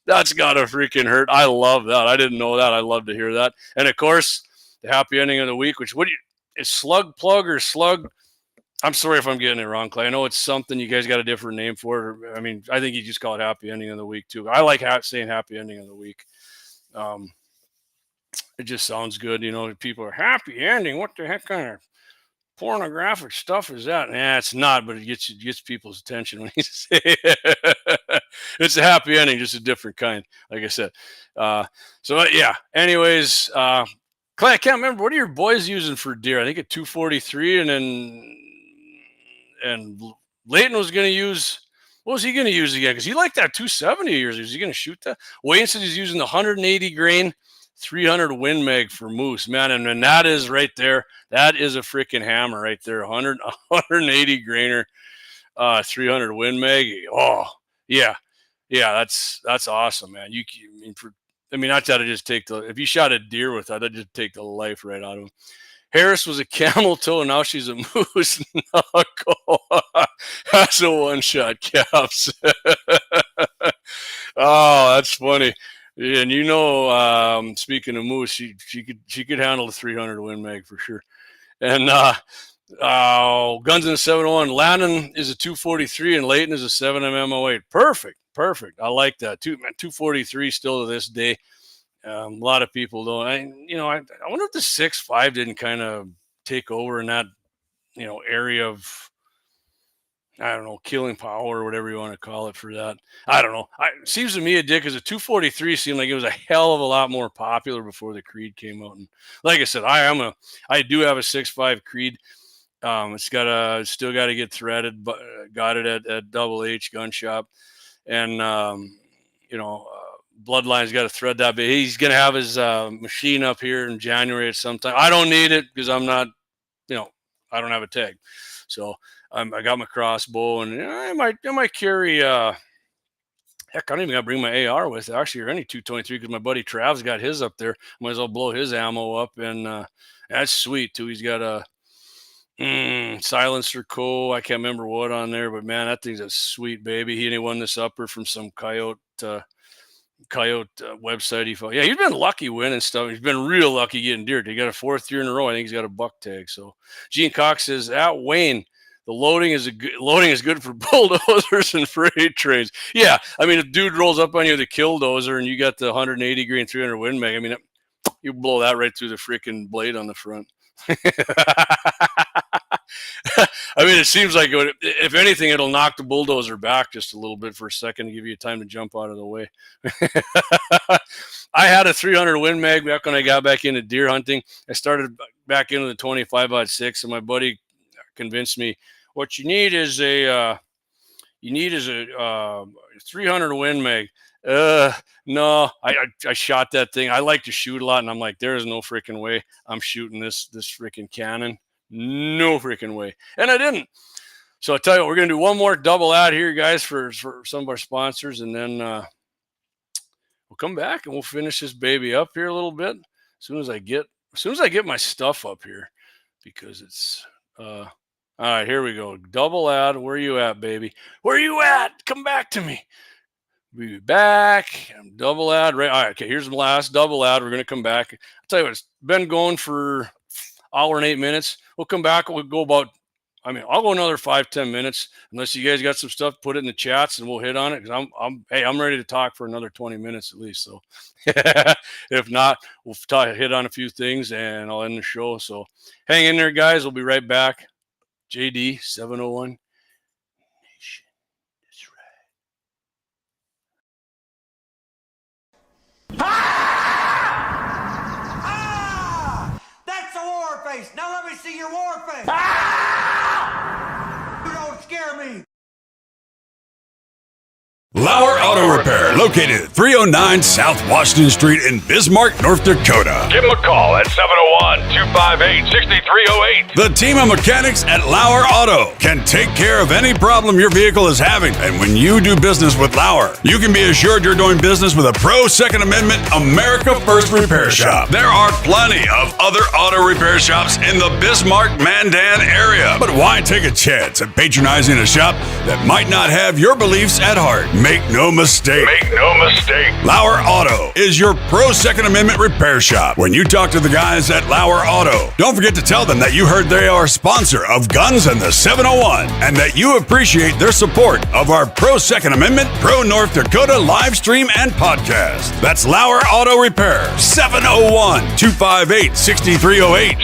A: that's got to freaking hurt. I love that. I didn't know that. I love to hear that. And of course, the happy ending of the week, which is slug plug or slug? I'm sorry if I'm getting it wrong, Clay. I know it's something you guys got a different name for it. I mean, I think you just call it happy ending of the week too. I like saying happy ending of the week. It just sounds good. You know, people are happy ending. What the heck kind of pornographic stuff is that? Nah, it's not, but it gets people's attention when you say it. It's a happy ending, just a different kind, like I said. Yeah. Anyways, Clay, I can't remember. What are your boys using for deer? I think a 243, and Leighton was going to use. What was he going to use again? Because he liked that 270 of yours. Is he going to shoot that? Wayne said he's using the 180 grain 300 Win Mag for moose, man. And that is right there. That is a freaking hammer right there. 180 grainer, 300 Win Mag. Oh, yeah. Yeah, that's awesome, man. Not that I just take if you shot a deer with that, I'd just take the life right out of him. Harris was a camel toe, and now she's a moose knuckle. That's a one-shot, Caps. Oh, that's funny. Yeah, and speaking of moose, she could handle the 300 Win Mag for sure. And guns in the 701. Landon is a 243 and Leighton is a 7mm 08. Perfect. I like that too, man. 243 still to this day. A lot of people don't. I wonder if the 6.5 didn't kind of take over in that area of, I don't know, killing power or whatever you want to call it for that. I don't know. It seems to me, because a 243 seemed like it was a hell of a lot more popular before the Creed came out. And like I said, I do have a 6.5 Creed. It's still got to get threaded, but got it at Double H Gun Shop. And, Bloodline's got to thread that, but he's going to have his machine up here in January at some time. I don't need it because I'm not, I don't have a tag. So I got my crossbow, and I might carry. Heck, I don't even got to bring my AR with. Actually, or any 223 because my buddy Trav's got his up there. Might as well blow his ammo up, and that's sweet too. He's got a silencer co. I can't remember what on there, but man, that thing's a sweet baby. He won this upper from some coyote website. He's been lucky winning stuff. He's been real lucky getting deer. He got a 4th year in a row. I think he's got a buck tag. So Gene Cox says at Wayne, the loading is good for bulldozers and freight trains. Yeah, I mean, if dude rolls up on you with a killdozer and you got the 180 grain 300 Win Mag, I mean, you blow that right through the freaking blade on the front. I mean, it seems like if anything, it'll knock the bulldozer back just a little bit for a second to give you time to jump out of the way. I had a 300 Win Mag back when I got back into deer hunting. I started back into the 25-06, and my buddy convinced me what you need is a 300 Win Mag. No, I shot that thing. I like to shoot a lot, and I'm like, there is no freaking way I'm shooting this freaking cannon. No freaking way. And I didn't. So I'll tell you what, we're going to do one more double ad here, guys, for some of our sponsors, and then we'll come back and we'll finish this baby up here a little bit as soon as I get my stuff up here, because it's all right, here we go. Double ad. Where you at, baby? Where you at? Come back to me. We'll be back. Double ad. Right. All right. Okay. Here's the last double ad. We're going to come back. I'll tell you what, it's been going for an hour and 8 minutes. We'll come back. We'll go I'll go another 5-10 minutes unless you guys got some stuff. Put it in the chats and we'll hit on it. Because I'm ready to talk for another 20 minutes at least. So if not, we'll hit on a few things and I'll end the show. So hang in there, guys. We'll be right back. JD 701 Nation. That's right.
B: That's a war face. Now let me see your war face. You don't scare me.
C: Lauer Auto Repair, located at 309 South Washington Street in Bismarck, North Dakota.
D: Give them a call at 701-258-6308.
C: The team of mechanics at Lauer Auto can take care of any problem your vehicle is having. And when you do business with Lauer, you can be assured you're doing business with a pro Second Amendment America First repair shop. There are plenty of other auto repair shops in the Bismarck-Mandan area. But why take a chance at patronizing a shop that might not have your beliefs at heart? Make no mistake. Lauer Auto is your pro Second Amendment repair shop. When you talk to the guys at Lauer Auto, don't forget to tell them that you heard they are a sponsor of Guns and the 701 and that you appreciate their support of our pro Second Amendment, pro North Dakota live stream and podcast. That's Lauer Auto Repair, 701-258-6308.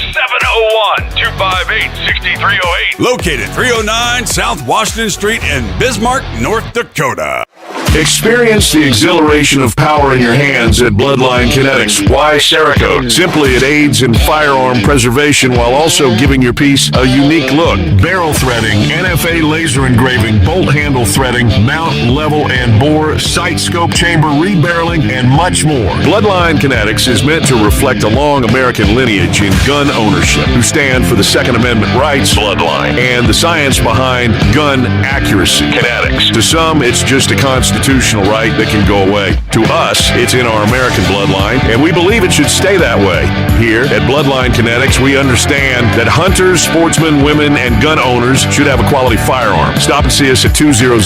D: 701-258-6308.
C: Located 309 South Washington Street in Bismarck, North Dakota.
E: Experience the exhilaration of power in your hands at Bloodline Kinetics. Why Cerakote? Simply, it aids in firearm preservation while also giving your piece a unique look. Barrel threading, NFA laser engraving, bolt handle threading, mount, level, and bore, sight scope chamber rebarreling, and much more. Bloodline Kinetics is meant to reflect a long American lineage in gun ownership, who stand for the Second Amendment rights, Bloodline, and the science behind gun accuracy, Kinetics. To some, it's just a constitutional right that can go away. To us, it's in our American bloodline, and we believe it should stay that way. Here at Bloodline Kinetics, we understand that hunters, sportsmen, women, and gun owners should have a quality firearm. Stop and see us at 2008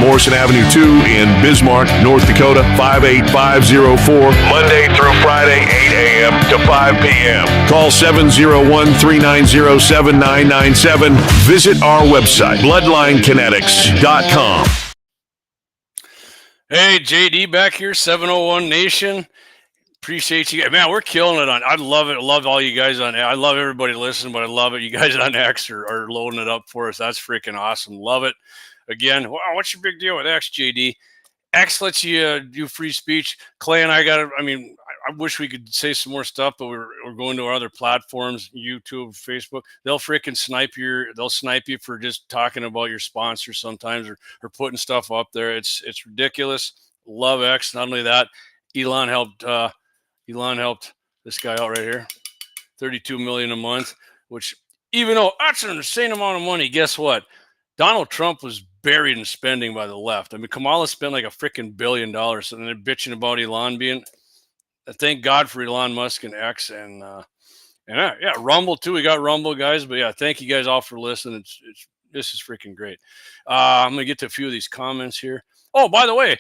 E: Morrison Avenue 2 in Bismarck, North Dakota, 58504, Monday through Friday, 8 a.m. to 5 p.m. Call 701-390-7997. Visit our website, bloodlinekinetics.com.
A: Hey, JD back here, 701 Nation. Appreciate you guys. Man, we're killing it on. I love it. I love all you guys on. I love everybody listening, but I love it. You guys on X are loading it up for us. That's freaking awesome. Love it. Again, wow, what's your big deal with X, JD? X lets you do free speech. Clay and I got it. I mean, I wish we could say some more stuff, but we're going to our other platforms, YouTube, Facebook. They'll freaking snipe you for just talking about your sponsor sometimes or putting stuff up there. It's ridiculous. Love X. Not only that, Elon helped this guy out right here, $32 million a month, which even though that's an insane amount of money, guess what? Donald Trump was buried in spending by the left. I mean, Kamala spent like a freaking $1 billion, and they're bitching about Elon being. Thank God for Elon Musk and X and Rumble too. We got Rumble guys, but yeah, thank you guys all for listening. This is freaking great. I'm gonna get to a few of these comments here. Oh, by the way,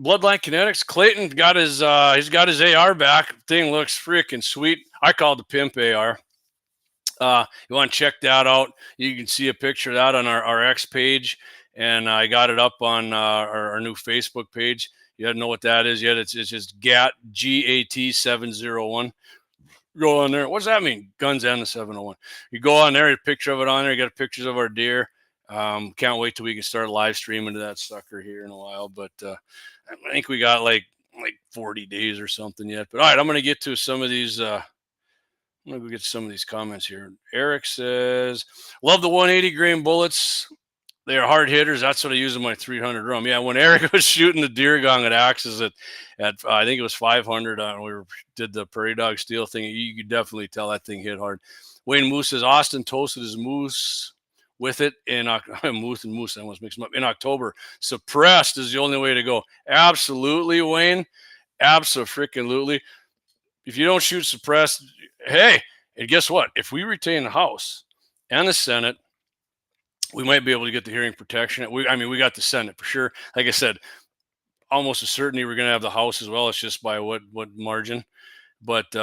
A: Bloodline Kinetics, Clayton got his he's got his AR back. Thing looks freaking sweet. I call it the pimp AR. You want to check that out? You can see a picture of that on our X page, and I got it up on our new Facebook page. You don't know what that is yet. It's just GAT 701. Go on there. What does that mean? Guns and the 701. You go on there, a picture of it on there. You got pictures of our deer. Can't wait till we can start live streaming to that sucker here in a while. But I think we got like 40 days or something yet. But all right, I'm going to get to some of these. I'm going to go get some of these comments here. Eric says, love the 180 grain bullets. They are hard hitters. That's what I use in my 300 drum. Yeah, when Eric was shooting the deer gong at Axis at I think it was 500 we did the Prairie Dog Steel thing, you could definitely tell that thing hit hard. Wayne Moose says, Austin toasted his moose with it in moose and moose. I almost mixed them up in October. Suppressed is the only way to go. Absolutely, Wayne. Absolutely. If you don't shoot suppressed, hey, and guess what? If we retain the House and the Senate, we might be able to get the hearing protection. We got the Senate for sure. Like I said, almost a certainty we're going to have the House as well. It's just by what margin. But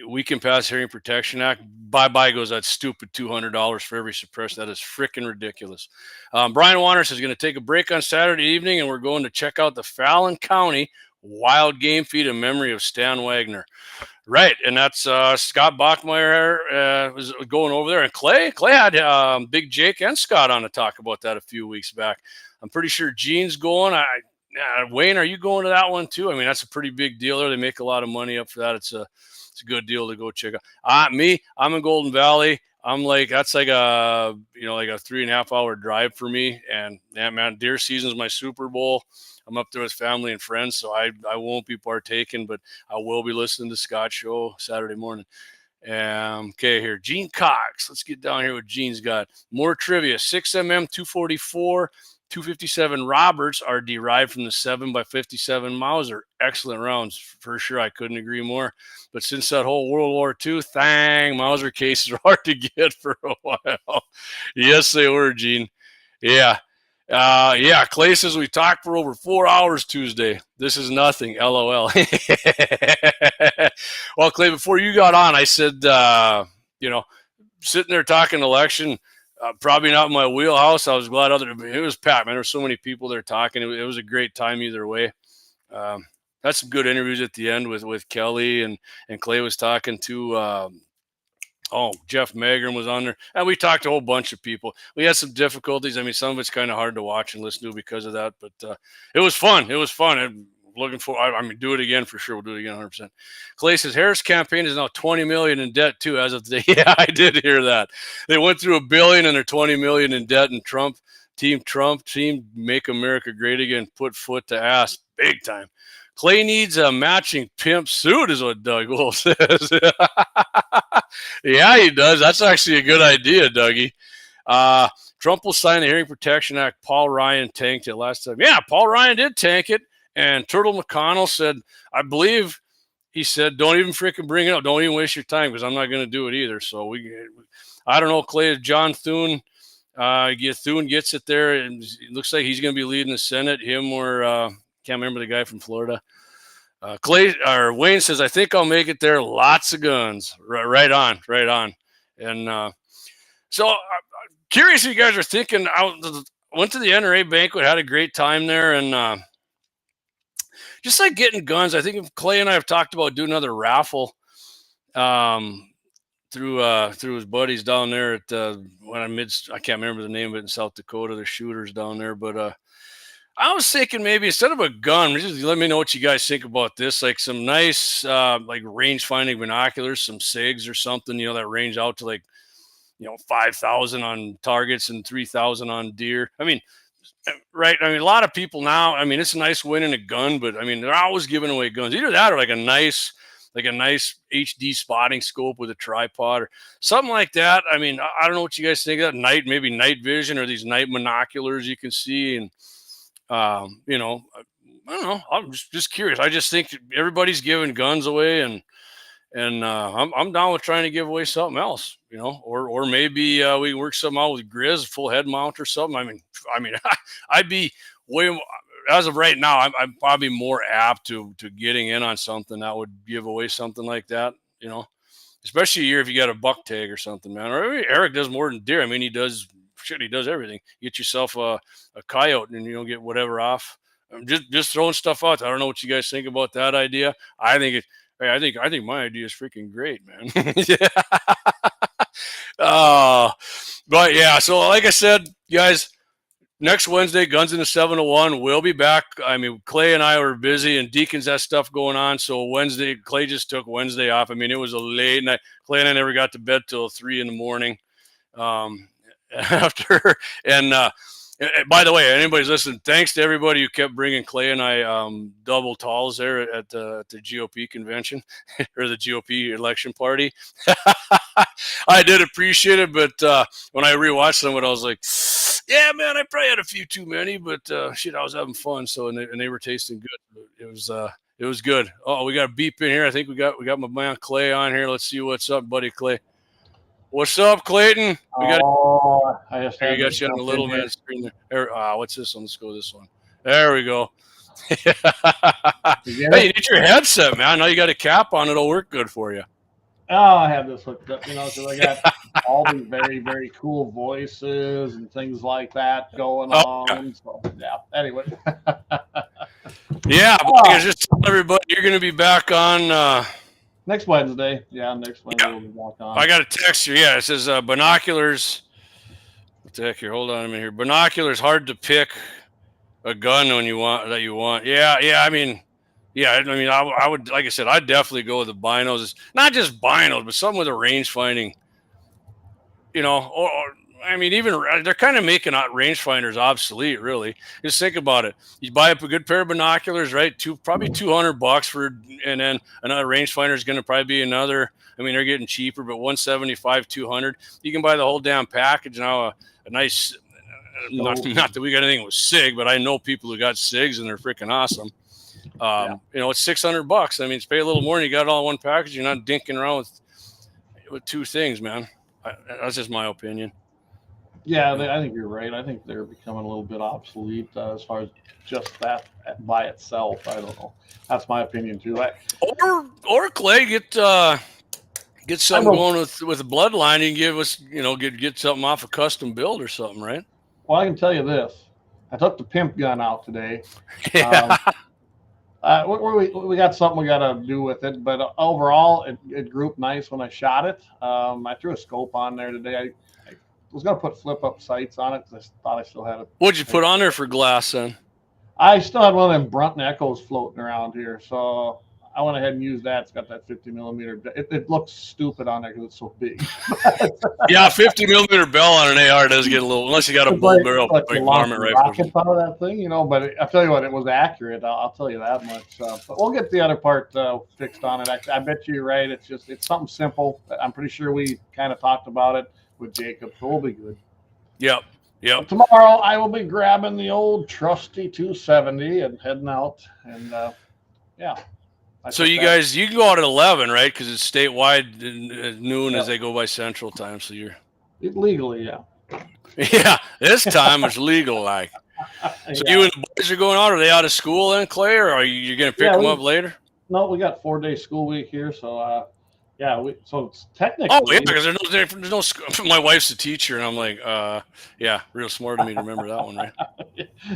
A: we can pass Hearing Protection Act. Bye goes that stupid $200 for every suppression. That is freaking ridiculous. Brian Waters is going to take a break on Saturday evening, and we're going to check out the Fallon County Wild Game Feed in memory of Stan Wagner. Right, and that's Scott Bachmeyer was going over there, and Clay had Big Jake and Scott on to talk about that a few weeks back. I'm pretty sure Gene's going. Wayne, are you going to that one too? I mean, that's a pretty big deal there. They make a lot of money up for that. It's a good deal to go check out. I'm in Golden Valley. That's like a 3.5 hour drive for me. And yeah, man, deer season's my Super Bowl. I'm up there with family and friends, so I won't be partaking, but I will be listening to Scott's show Saturday morning. Okay, here, Gene Cox. Let's get down here what Gene's got. More trivia. 6mm 244, 257 Roberts are derived from the 7x57 Mauser. Excellent rounds, for sure. I couldn't agree more. But since that whole World War II thing, Mauser cases are hard to get for a while. Yes, they were, Gene. Yeah. Clay says we talked for over 4 hours Tuesday. This is nothing. LOL. Well, Clay, before you got on, I said, sitting there talking election, probably not in my wheelhouse. I was glad it was packed, man. There were so many people there talking. It was a great time either way. Had some good interviews at the end with Kelly, and Clay was talking to Jeff Magrum was on there, and we talked to a whole bunch of people. We had some difficulties. I mean, some of it's kind of hard to watch and listen to because of that, but it was fun. It was fun. I'm looking for. Do it again for sure. We'll do it again 100%. Clay says Harris' campaign is now $20 million in debt too as of today. Yeah, I did hear that. They went through $1 billion and they're $20 million in debt. And Trump team Make America Great Again put foot to ass big time. Clay needs a matching pimp suit, is what Doug Wolf says. Yeah, he does. That's actually a good idea, Dougie. Trump will sign the Hearing Protection Act. Paul Ryan tanked it last time. Yeah, Paul Ryan did tank it. And Turtle McConnell said, I believe he said, don't even freaking bring it up. Don't even waste your time because I'm not going to do it either. So I don't know, Clay, John Thune. Thune gets it there. And it looks like he's going to be leading the Senate. Him or can't remember the guy from Florida. Wayne says, I think I'll make it there. Lots of guns. Right on. And so curious if you guys are thinking. I went to the NRA banquet, had a great time there, and just like getting guns. I think Clay and I have talked about doing another raffle through his buddies down there at I can't remember the name of it in South Dakota. The shooters down there, but I was thinking maybe instead of a gun, just let me know what you guys think about this. Like some nice, like range finding binoculars, some SIGs or something, that range out to 5,000 on targets and 3,000 on deer. I mean, right. I mean, a lot of people now, it's a nice winning a gun, but they're always giving away guns. Either that or like a nice HD spotting scope with a tripod or something like that. I don't know what you guys think of that. Maybe night vision or these night binoculars you can see. And, I don't know. I'm just curious. I just think everybody's giving guns away, and I'm down with trying to give away something else, or maybe we work something out with Grizz, full head mount or something. I'd be way, as of right now, I'm probably more apt to getting in on something that would give away something like that, especially if you got a buck tag or something, man. Or Eric does more than deer. He does everything. Get yourself a coyote and get whatever off. I'm just throwing stuff out. I don't know what you guys think about that idea. I think my idea is freaking great, man. Yeah. But yeah, so like I said, guys, next Wednesday, Guns in the 701, we'll be back. Clay and I were busy, and Deacons has stuff going on. So Wednesday, Clay just took Wednesday off. It was a late night. Clay and I never got to bed till 3 a.m. After, and by the way, anybody's listening, thanks to everybody who kept bringing Clay and I double talls there at the GOP convention or the GOP election party. I did appreciate it, but when I rewatched them, I was like, yeah, man, I probably had a few too many, but I was having fun. So and they were tasting good. It was good. Oh, we got a beep in here. I think we got my man Clay on here. Let's see what's up, buddy Clay. What's up, Clayton?
J: I
A: got you on the little man screen there. What's this one? Let's go this one. There we go. Hey, you need your headset, man. Now you got a cap on. It'll work good for you.
J: Oh, I have this hooked up, because I got all these very, very cool voices and things like that going on. So, yeah. Anyway.
A: Yeah, I just tell everybody you're going to be back on
J: next Wednesday. Yeah, next Wednesday we'll be back on.
A: I got a text here. Yeah, it says binoculars. What the heck here? Hold on a minute here. Binoculars, hard to pick a gun when you want. Yeah. I would, like I said, I'd definitely go with the binos. It's not just binos, but something with a range finding. Or I mean, even they're kind of making rangefinders obsolete, really. Just think about it. You buy up a good pair of binoculars, right? Probably $200 for, and then another rangefinder is going to probably be another. I mean, they're getting cheaper, but $175, $200. You can buy the whole damn package now. A nice, not that we got anything with SIG, but I know people who got SIGs and they're freaking awesome. You know, it's $600. I mean, it's pay a little more and you got it all in one package. You're not dinking around with two things, man. That's just my opinion.
J: Yeah, I think you're right. I think they're becoming a little bit obsolete as far as just that by itself. I don't know. That's my opinion too.
A: Or Clay, get something going with a bloodline. You can give us, you know, get something off a custom build or something, right?
J: Well, I can tell you this. I took the pimp gun out today.
A: Yeah.
J: We got something we got to do with it, but overall, it grouped nice when I shot it. I threw a scope on there today. I was going to put flip-up sights on it because I thought I still had it.
A: What'd you put on there for glass then?
J: I still had one of them Brunton Echoes floating around here, so I went ahead and used that. It's got that 50 millimeter. It looks stupid on there because it's so big.
A: Yeah, 50 millimeter bell on an AR does get a little, unless you got a bull barrel
J: like
A: varmint rifle.
J: Rockets out of that thing, you know. But I tell you what, it was accurate. I'll tell you that much. But we'll get the other part fixed on it. I bet you're right. It's something simple. I'm pretty sure we kind of talked about it with Jacob, so we'll be good.
A: Yep.
J: But tomorrow I will be grabbing the old trusty 270 and heading out, and yeah.
A: So you guys, you can go out at 11, right? Because it's statewide at noon as they go by Central Time. So you're
J: legally, yeah.
A: Yeah, this time it's legal, like. So you and the boys are going out. Are they out of school then, Clay, or are you going to pick them up later?
J: No, we got 4-day school week here, so so it's technically.
A: Oh yeah, because there's no school. My wife's a teacher, and I'm like, yeah, real smart of me to remember that one, right?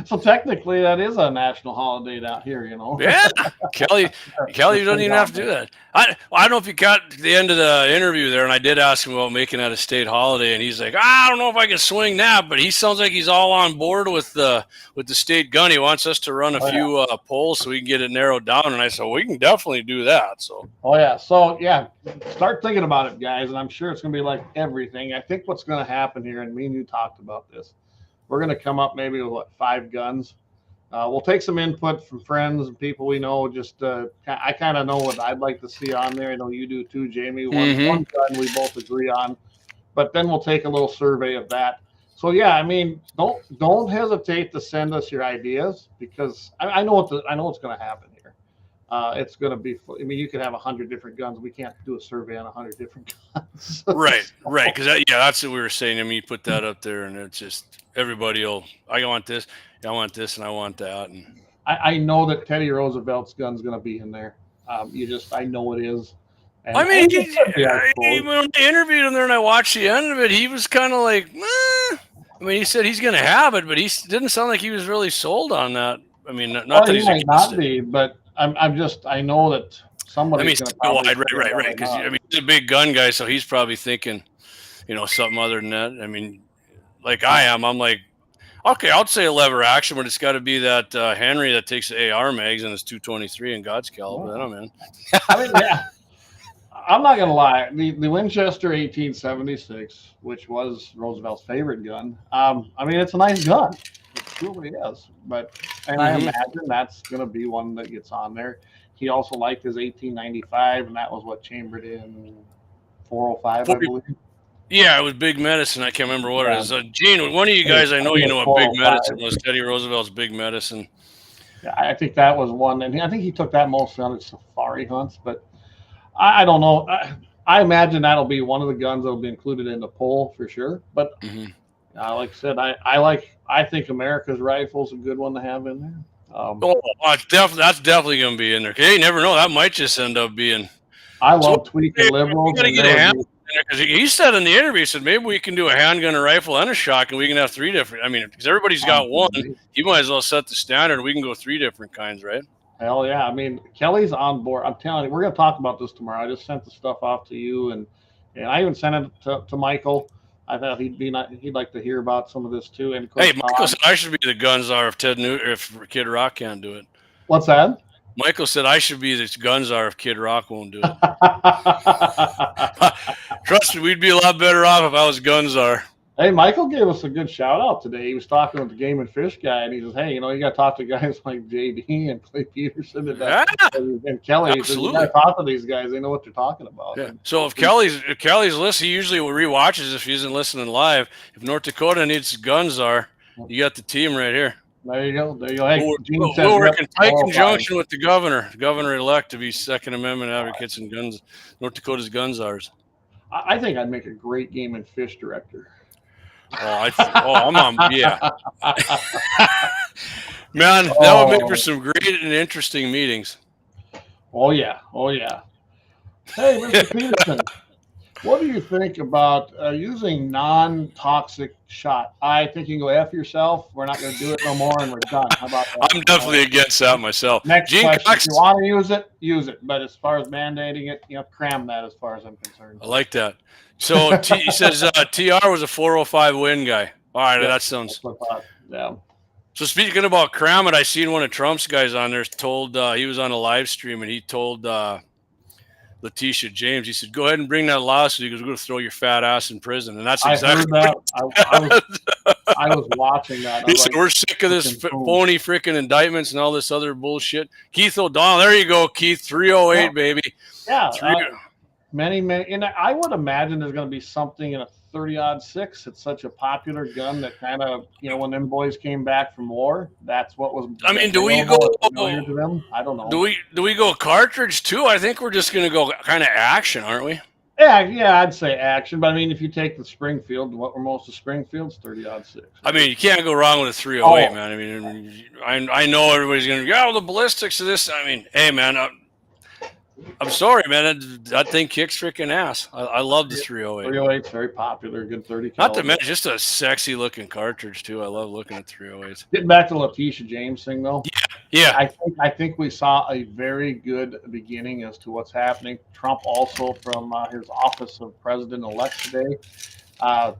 J: So technically, that is a national holiday out here, you know.
A: Yeah, Kelly doesn't even have to do that. I don't know if you got the end of the interview there, and I did ask him about making that a state holiday, and he's like, I don't know if I can swing that, but he sounds like he's all on board with the state gun. He wants us to run a few polls so we can get it narrowed down, and I said, well, we can definitely do that. So.
J: Oh yeah, so yeah. Start thinking about it, guys, and I'm sure it's going to be like everything. I think what's going to happen here, and me and you talked about this, we're going to come up maybe with 5 guns. We'll take some input from friends and people we know. Just I kind of know what I'd like to see on there. I know you do too, Jamie. One gun we both agree on, but then we'll take a little survey of that. So yeah, I mean, don't hesitate to send us your ideas, because I know what's going to happen here. It's going to be, I mean, you could have 100 different guns. We can't do a survey on 100 different guns.
A: Right. Because that's what we were saying. I mean, you put that up there, and it's just everybody I want this, I want this, and I want that. And
J: I know that Teddy Roosevelt's gun's going to be in there. I know it is. And
A: I mean, when I interviewed him there and I watched the end of it, he was kind of like, I mean, he said he's going to have it, but he didn't sound like he was really sold on that. I mean, not that
J: he might not be, but I know that somebody.
A: I mean, right. Because I mean, he's a big gun guy, so he's probably thinking, you know, something other than that. I mean, like I am, I'm like, okay, I'll say a lever action, but it's got to be that Henry that takes the AR mags and it's 223 and God's caliber. Oh. Man.
J: I mean, yeah, I'm not gonna lie. The Winchester 1876, which was Roosevelt's favorite gun. I mean, it's a nice gun. It truly is, I imagine that's going to be one that gets on there. He also liked his 1895, and that was what chambered in 405, I believe.
A: Yeah, it was Big Medicine. I can't remember what it is. Gene, one of you guys, I know you know what Big Medicine was. Teddy Roosevelt's Big Medicine.
J: Yeah, I think that was one, and I think he took that mostly on his safari hunts. But I don't know. I imagine that'll be one of the guns that'll be included in the poll for sure. But. Like I said, I think America's Rifle's a good one to have in there.
A: That's definitely going to be in there. Hey, you never know. That might just end up being.
J: I love tweaking liberals.
A: Because he said in the interview, he said maybe we can do a handgun, a rifle, and a shotgun. We can have 3 different. I mean, because everybody's got one, you might as well set the standard. We can go 3 different kinds, right?
J: Hell yeah! I mean, Kelly's on board. I'm telling you, we're going to talk about this tomorrow. I just sent the stuff off to you, and I even sent it to Michael. I thought he'd like to hear about some of this too. And
A: hey, Michael said I should be the gun czar if Kid Rock can't do it.
J: What's that?
A: Michael said I should be the gun czar if Kid Rock won't do it. Trust me, we'd be a lot better off if I was gun czar.
J: Hey, Michael gave us a good shout out today. He was talking with the game and fish guy, and he says, "Hey, you got to talk to guys like JD and Clay Peterson and Kelly." He says, "You got to talk to these guys; they know what they're talking about."
A: Yeah. So if Kelly's listening, he usually re-watches if he isn't listening live. If North Dakota needs guns, you got the team right here.
J: There you go. There you go. Hey,
A: we'll work in tight conjunction with the governor-elect to be Second Amendment advocates and guns. North Dakota's gun czars.
J: I think I'd make a great game and fish director.
A: I'm on. Yeah, man, that would make for some great and interesting meetings.
J: Oh yeah. Hey, Mr. Peterson, what do you think about using non-toxic shot? I think you can go F yourself. We're not going to do it no more, and we're done. How about that?
A: I'm definitely against that myself.
J: Next question: if you want to use it. But as far as mandating it, cram that. As far as I'm concerned,
A: I like that. So he says TR was a 405 win guy. All right, that sounds.
J: Yeah.
A: So speaking about cram it, I seen one of Trump's guys on there told he was on a live stream and he told Letitia James, he said, "Go ahead and bring that lawsuit." He goes, "We're going to throw your fat ass in prison," and that's exactly.
J: I was watching that.
A: He said, "We're sick of this phony freaking indictments and all this other bullshit." Keith O'Donnell, there you go, Keith, 308, baby.
J: Yeah. Many, and I would imagine there's going to be something in a 30-06. It's such a popular gun that kind of, when them boys came back from war, that's what was.
A: I mean, do we go
J: to them? I don't know.
A: Do we go cartridge too? I think we're just going to go kind of action, aren't we?
J: Yeah, I'd say action. But I mean, if you take the Springfield, what were most of Springfield's 30-06.
A: I mean, you can't go wrong with a 308, man. I mean, I know everybody's going to go, the ballistics of this. I mean, hey, man. I'm sorry, man. That thing kicks freaking ass. I love the 308.
J: 308's very popular, good 30
A: caliber. Not to mention, just a sexy looking cartridge too. I love looking at 308s.
J: Getting back to Letitia James thing though.
A: Yeah.
J: I think we saw a very good beginning as to what's happening. Trump also from his office of president-elect today. I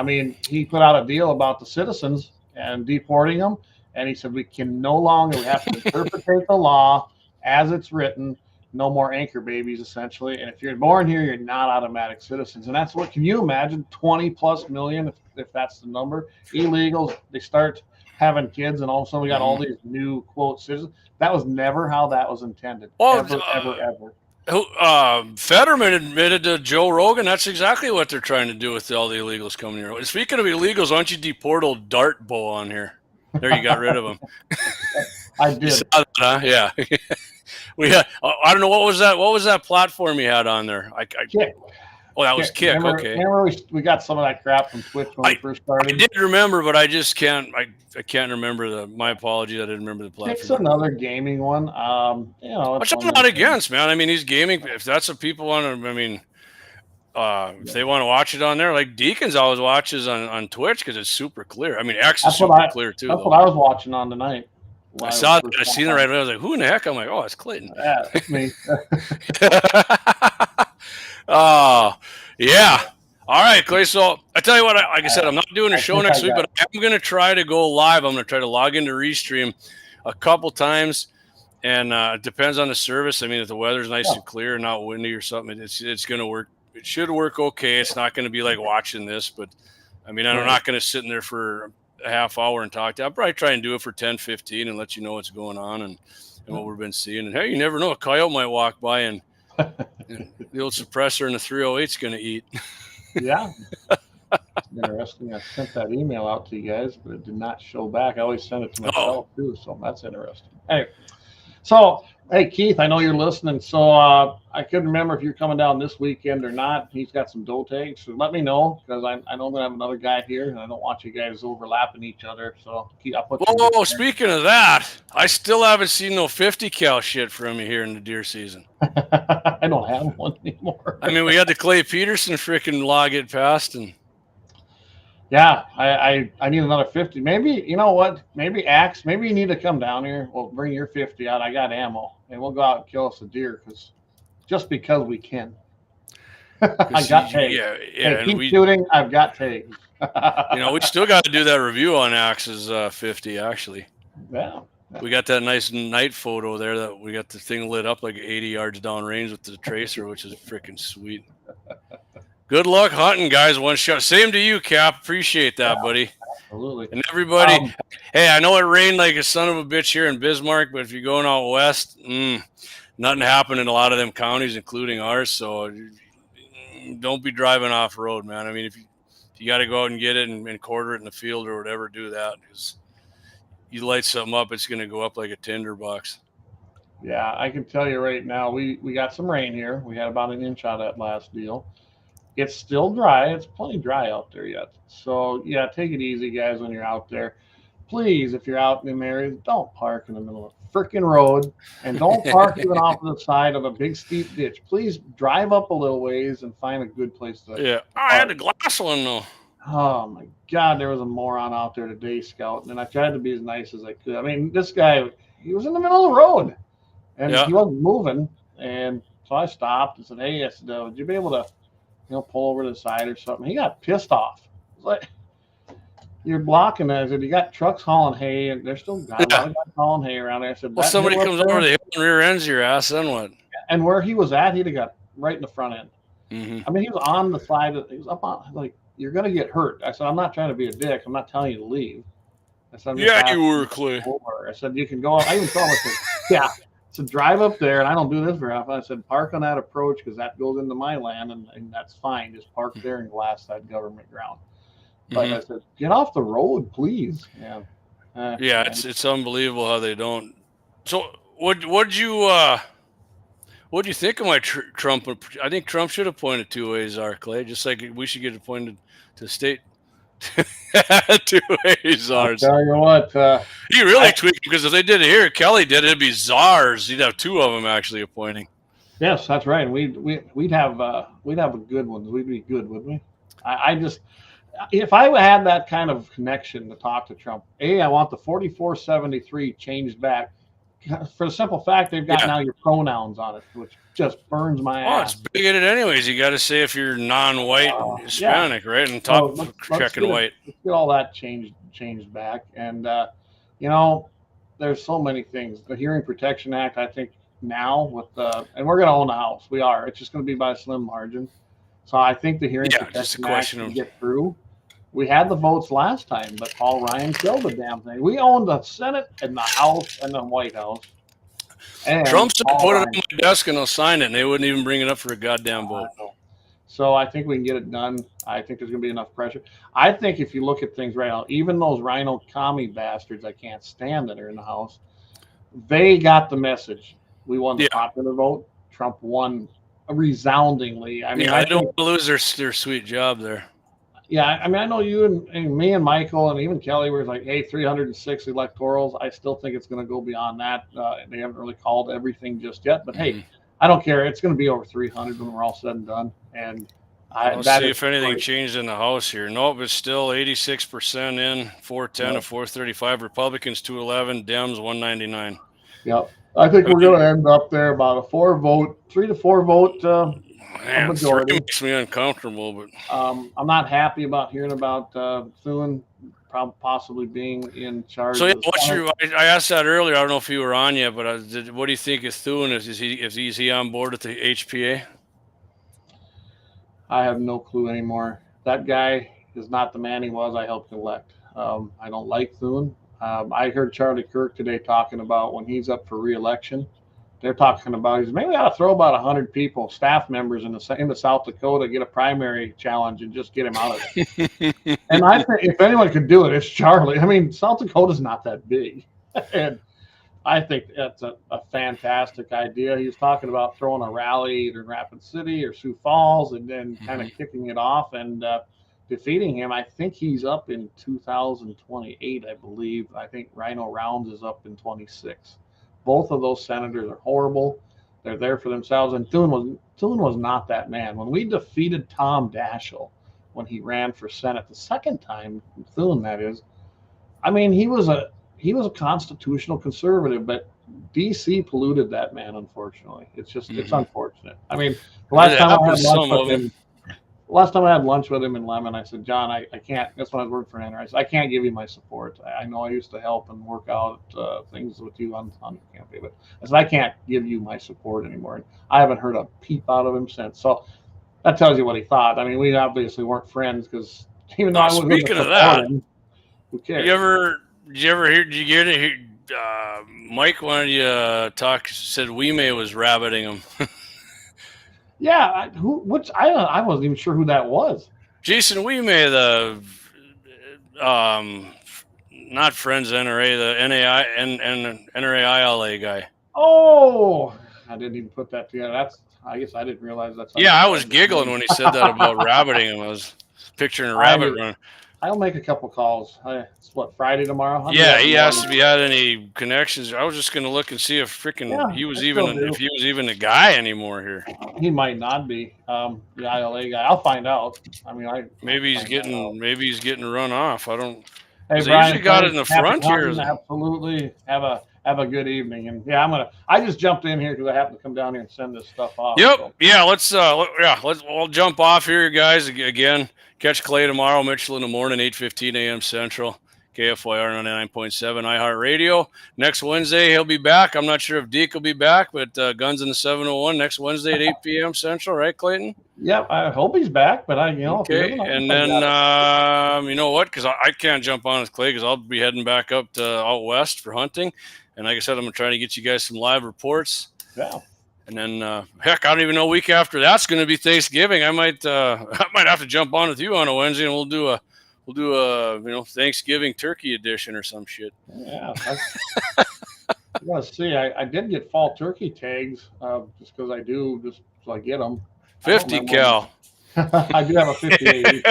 J: mean, he put out a deal about the citizens and deporting them, and he said we have to interpret the law as it's written. No more anchor babies, essentially. And if you're born here, you're not automatic citizens. And that's what, can you imagine 20+ million, if that's the number, illegals, they start having kids, and all of a sudden we got all these new, quote, citizens. That was never how that was intended. Ever.
A: Fetterman admitted to Joe Rogan that's exactly what they're trying to do with all the illegals coming here. Speaking of illegals, why don't you deport old Dart Bow on here? There, you got rid of him.
J: I did.
A: You saw that, huh? Yeah. We had, I don't know, what was that platform you had on there?
J: Kick.
A: Oh, that was Kick. Okay.
J: Remember we got some of that crap from Twitch when we first started.
A: I did remember, but I just can't. I can't remember my apology. I didn't remember the platform.
J: It's another gaming one.
A: Which I'm not against, man. I mean, he's gaming. If that's what people want to, I mean, if they want to watch it on there, like Deacons always watches on Twitch because it's super clear. I mean, X is super clear too.
J: That's what I was watching on tonight.
A: I seen it right away. I was like, who in the heck? I'm like, oh, it's Clayton.
J: Yeah, it's me.
A: Oh, yeah. All right, Clay. So I tell you what, like I said, I'm not doing a show next week, but I'm going to try to go live. I'm going to try to log into Restream a couple times, and it depends on the service. I mean, if the weather's nice and clear and not windy or something, it's going to work. It should work okay. It's not going to be like watching this, but I mean, I'm not going to sit in there for a half hour and talk to you. I'll probably try and do it for 10-15 and let you know what's going on and what we've been seeing. And hey, you never know, a coyote might walk by and the old suppressor in the 308 is going to eat.
J: Yeah. Interesting. I sent that email out to you guys, but it did not show back. I always send it to myself too, so that's interesting. Anyway, so hey Keith, I know you're listening. So I couldn't remember if you're coming down this weekend or not. He's got some doe tags, so let me know because I know that I have another guy here, and I don't want you guys overlapping each other. So I'll put.
A: Oh, speaking of that, I still haven't seen no 50 cal shit from you here in the deer season.
J: I don't have one anymore.
A: I mean, we had the Clay Peterson freaking log it past, and
J: yeah, I need another 50. Maybe, you know what? Maybe Axe. Maybe you need to come down here. We'll bring your 50 out. I got ammo, and we'll go out and kill us a deer just because we can. I got tags.
A: Yeah.
J: Hey, keep shooting. I've got tags.
A: We still got to do that review on Axe's 50. Actually,
J: yeah.
A: We got that nice night photo there that we got the thing lit up like 80 yards down range with the tracer, which is freaking sweet. Good luck hunting, guys. One shot. Same to you, Cap. Appreciate that, buddy.
J: Absolutely.
A: And everybody, hey, I know it rained like a son of a bitch here in Bismarck, but if you're going out west, nothing happened in a lot of them counties, including ours. So don't be driving off road, man. I mean, if you got to go out and get it and quarter it in the field or whatever, do that, because you light something up, it's going to go up like a tinderbox.
J: Yeah, I can tell you right now, we got some rain here. We had about an inch out of that last deal. It's still dry. It's plenty dry out there yet. So, yeah, take it easy, guys, when you're out there. Please, if you're out in them areas, don't park in the middle of a freaking road, and don't park even off the side of a big, steep ditch. Please drive up a little ways and find a good place to
A: Yeah, I had the glass one, though.
J: Oh, my God, there was a moron out there today scouting, and I tried to be as nice as I could. I mean, this guy, he was in the middle of the road, and he wasn't moving, and so I stopped and said, hey, I said, would you be able to pull over to the side or something? He got pissed off. It's like, you're blocking it. I said, you got trucks hauling hay, and there's still guys hauling hay around there. I said,
A: well, somebody comes over the hill and rear ends your ass, then what?
J: And where he was at, he'd have got right in the front end.
A: Mm-hmm.
J: I mean, he was on the side. He was up on, like, you're going to get hurt. I said, I'm not trying to be a dick. I'm not telling you to leave. I said,
A: you were, Clay.
J: I said, you can go. I even told him, I said, yeah. So drive up there, and I don't do this very often. I said, park on that approach because that goes into my land, and that's fine. Just park there and glass that government ground. But I said, get off the road, please. Yeah.
A: It's unbelievable how they don't. So what'd you think of my Trump? I think Trump should appoint a two-way czar, Clay. Just like we should get appointed to state two-way czars.
J: I'll tell you what,
A: you really tweak because if they did it here, Kelly did it, it'd be czars. You'd have two of them actually appointing.
J: Yes, that's right. We'd have a good one. We'd be good, wouldn't we? I just, if I had that kind of connection to talk to Trump, I want the 4473 changed back for the simple fact they've got now your pronouns on it, which just burns my ass.
A: It's bigoted anyways. You got to say if you're non-white Hispanic, right? And top checking white.
J: Let's get all that changed back. And, there's so many things. The Hearing Protection Act, I think now and we're going to own the house. We are. It's just going to be by a slim margin. So I think the Hearing Protection Act can get through. We had the votes last time, but Paul Ryan killed the damn thing. We owned the Senate and the House and the White House. And
A: Trump should put it on my desk and I'll sign it, and they wouldn't even bring it up for a goddamn vote.
J: So I think we can get it done. I think there's going to be enough pressure. I think if you look at things right now, even those rhino commie bastards I can't stand that are in the House, they got the message. We won the popular vote. Trump won resoundingly. I mean, I
A: don't want to lose their sweet job there.
J: Yeah, I mean, I know you and me and Michael and even Kelly were like, hey, 306 electorals. I still think it's going to go beyond that. They haven't really called everything just yet. But, hey, I don't care. It's going to be over 300 when we're all said and done. And
A: Let's see if anything changed in the House here. Nope, it's still 86% in, 410 to 435. Republicans 211, Dems 199.
J: Yep. I think we're going to end up there about a 3 to 4 vote majority.
A: It makes me uncomfortable, but
J: I'm not happy about hearing about Thune possibly being in charge.
A: So I asked that earlier. I don't know if you were on yet, but what do you think of Thune? Is he on board at the HPA?
J: I have no clue anymore. That guy is not the man he was. I helped elect. I don't like Thune. I heard Charlie Kirk today talking about when he's up for re-election. They're talking about maybe we ought to throw about 100 people, staff members in South Dakota, get a primary challenge and just get him out of it. And I think if anyone could do it, it's Charlie. I mean, South Dakota's not that big. And I think that's a fantastic idea. He was talking about throwing a rally either in Rapid City or Sioux Falls and then kind of kicking it off and defeating him. I think he's up in 2028, I believe. I think Rhino Rounds is up in 26. Both of those senators are horrible. They're there for themselves. And Thune was not that man. When we defeated Tom Daschle when he ran for Senate the second time, Thune that is, I mean, he was a constitutional conservative, but DC polluted that man, unfortunately. It's unfortunate. I mean, the last time I had lunch with him in Lemon, I said, John, I can't. That's when I worked for Henry. I said, I can't give you my support. I know I used to help and work out things with you on the campaign, but I said, I can't give you my support anymore. And I haven't heard a peep out of him since. So that tells you what he thought. I mean, we obviously weren't friends because even though I was
A: speaking of that,
J: who cares?
A: did you get to hear, Mike wanted you to talk, said Wime was rabbiting him.
J: Yeah, I wasn't even sure who that was.
A: Jason Wime, the not Friends NRA, the NAI and NRAILA guy.
J: Oh, I didn't even put that together. I guess I didn't realize that's.
A: Yeah, I was giggling when he said that about rabbiting him. I was picturing a rabbit run.
J: I'll make a couple calls. It's what, Friday tomorrow?
A: Yeah, he asked if he had any connections. I was just going to look and see if he was even a guy anymore here.
J: He might not be the ILA guy. I'll find out. I mean,
A: maybe he's getting run off. I don't.
J: Hey,
A: They
J: Brian,
A: usually got it in the front here.
J: Absolutely. Have a good evening. And yeah, I just jumped in here because I happened to come down here and send this stuff off.
A: Yep.
J: So.
A: Yeah. We'll jump off here, guys. Again, catch Clay tomorrow, Mitchell in the morning, 8:15 a.m. Central. KFYR 99.7 iHeartRadio. Next Wednesday, he'll be back. I'm not sure if Deke will be back, but Guns in the 701 next Wednesday at 8 p.m. Central, right, Clayton?
J: Yep, I hope he's back, but
A: Okay, and then you know what? Because I can't jump on with Clay because I'll be heading back up to out west for hunting, and like I said, I'm gonna try to get you guys some live reports.
J: Yeah.
A: And then heck, I don't even know. Week after that's going to be Thanksgiving. I might have to jump on with you on a Wednesday, and we'll do a Thanksgiving turkey edition or some shit.
J: Yeah. Let's see. I did get fall turkey tags just because I do, just so I get them.
A: 50 cal.
J: I do have a 58.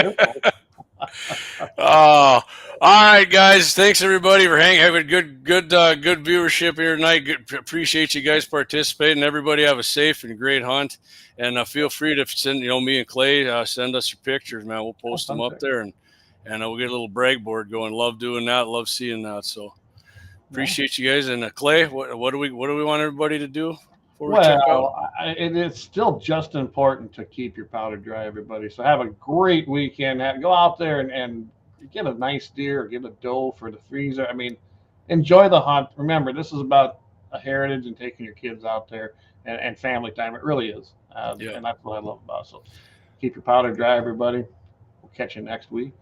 A: All right, guys. Thanks everybody for having good viewership here tonight. Appreciate you guys participating. Everybody have a safe and great hunt, and feel free to send me and Clay send us your pictures, man. We'll post them up there and we'll get a little brag board going. Love doing that. Love seeing that. So appreciate you guys. And Clay, what do we want everybody to do?
J: It's still just important to keep your powder dry, everybody. So have a great weekend. Go out there and get a nice deer or get a doe for the freezer. I mean, enjoy the hunt. Remember, this is about a heritage and taking your kids out there and family time. It really is. And that's what I love about it. So keep your powder dry, everybody. We'll catch you next week.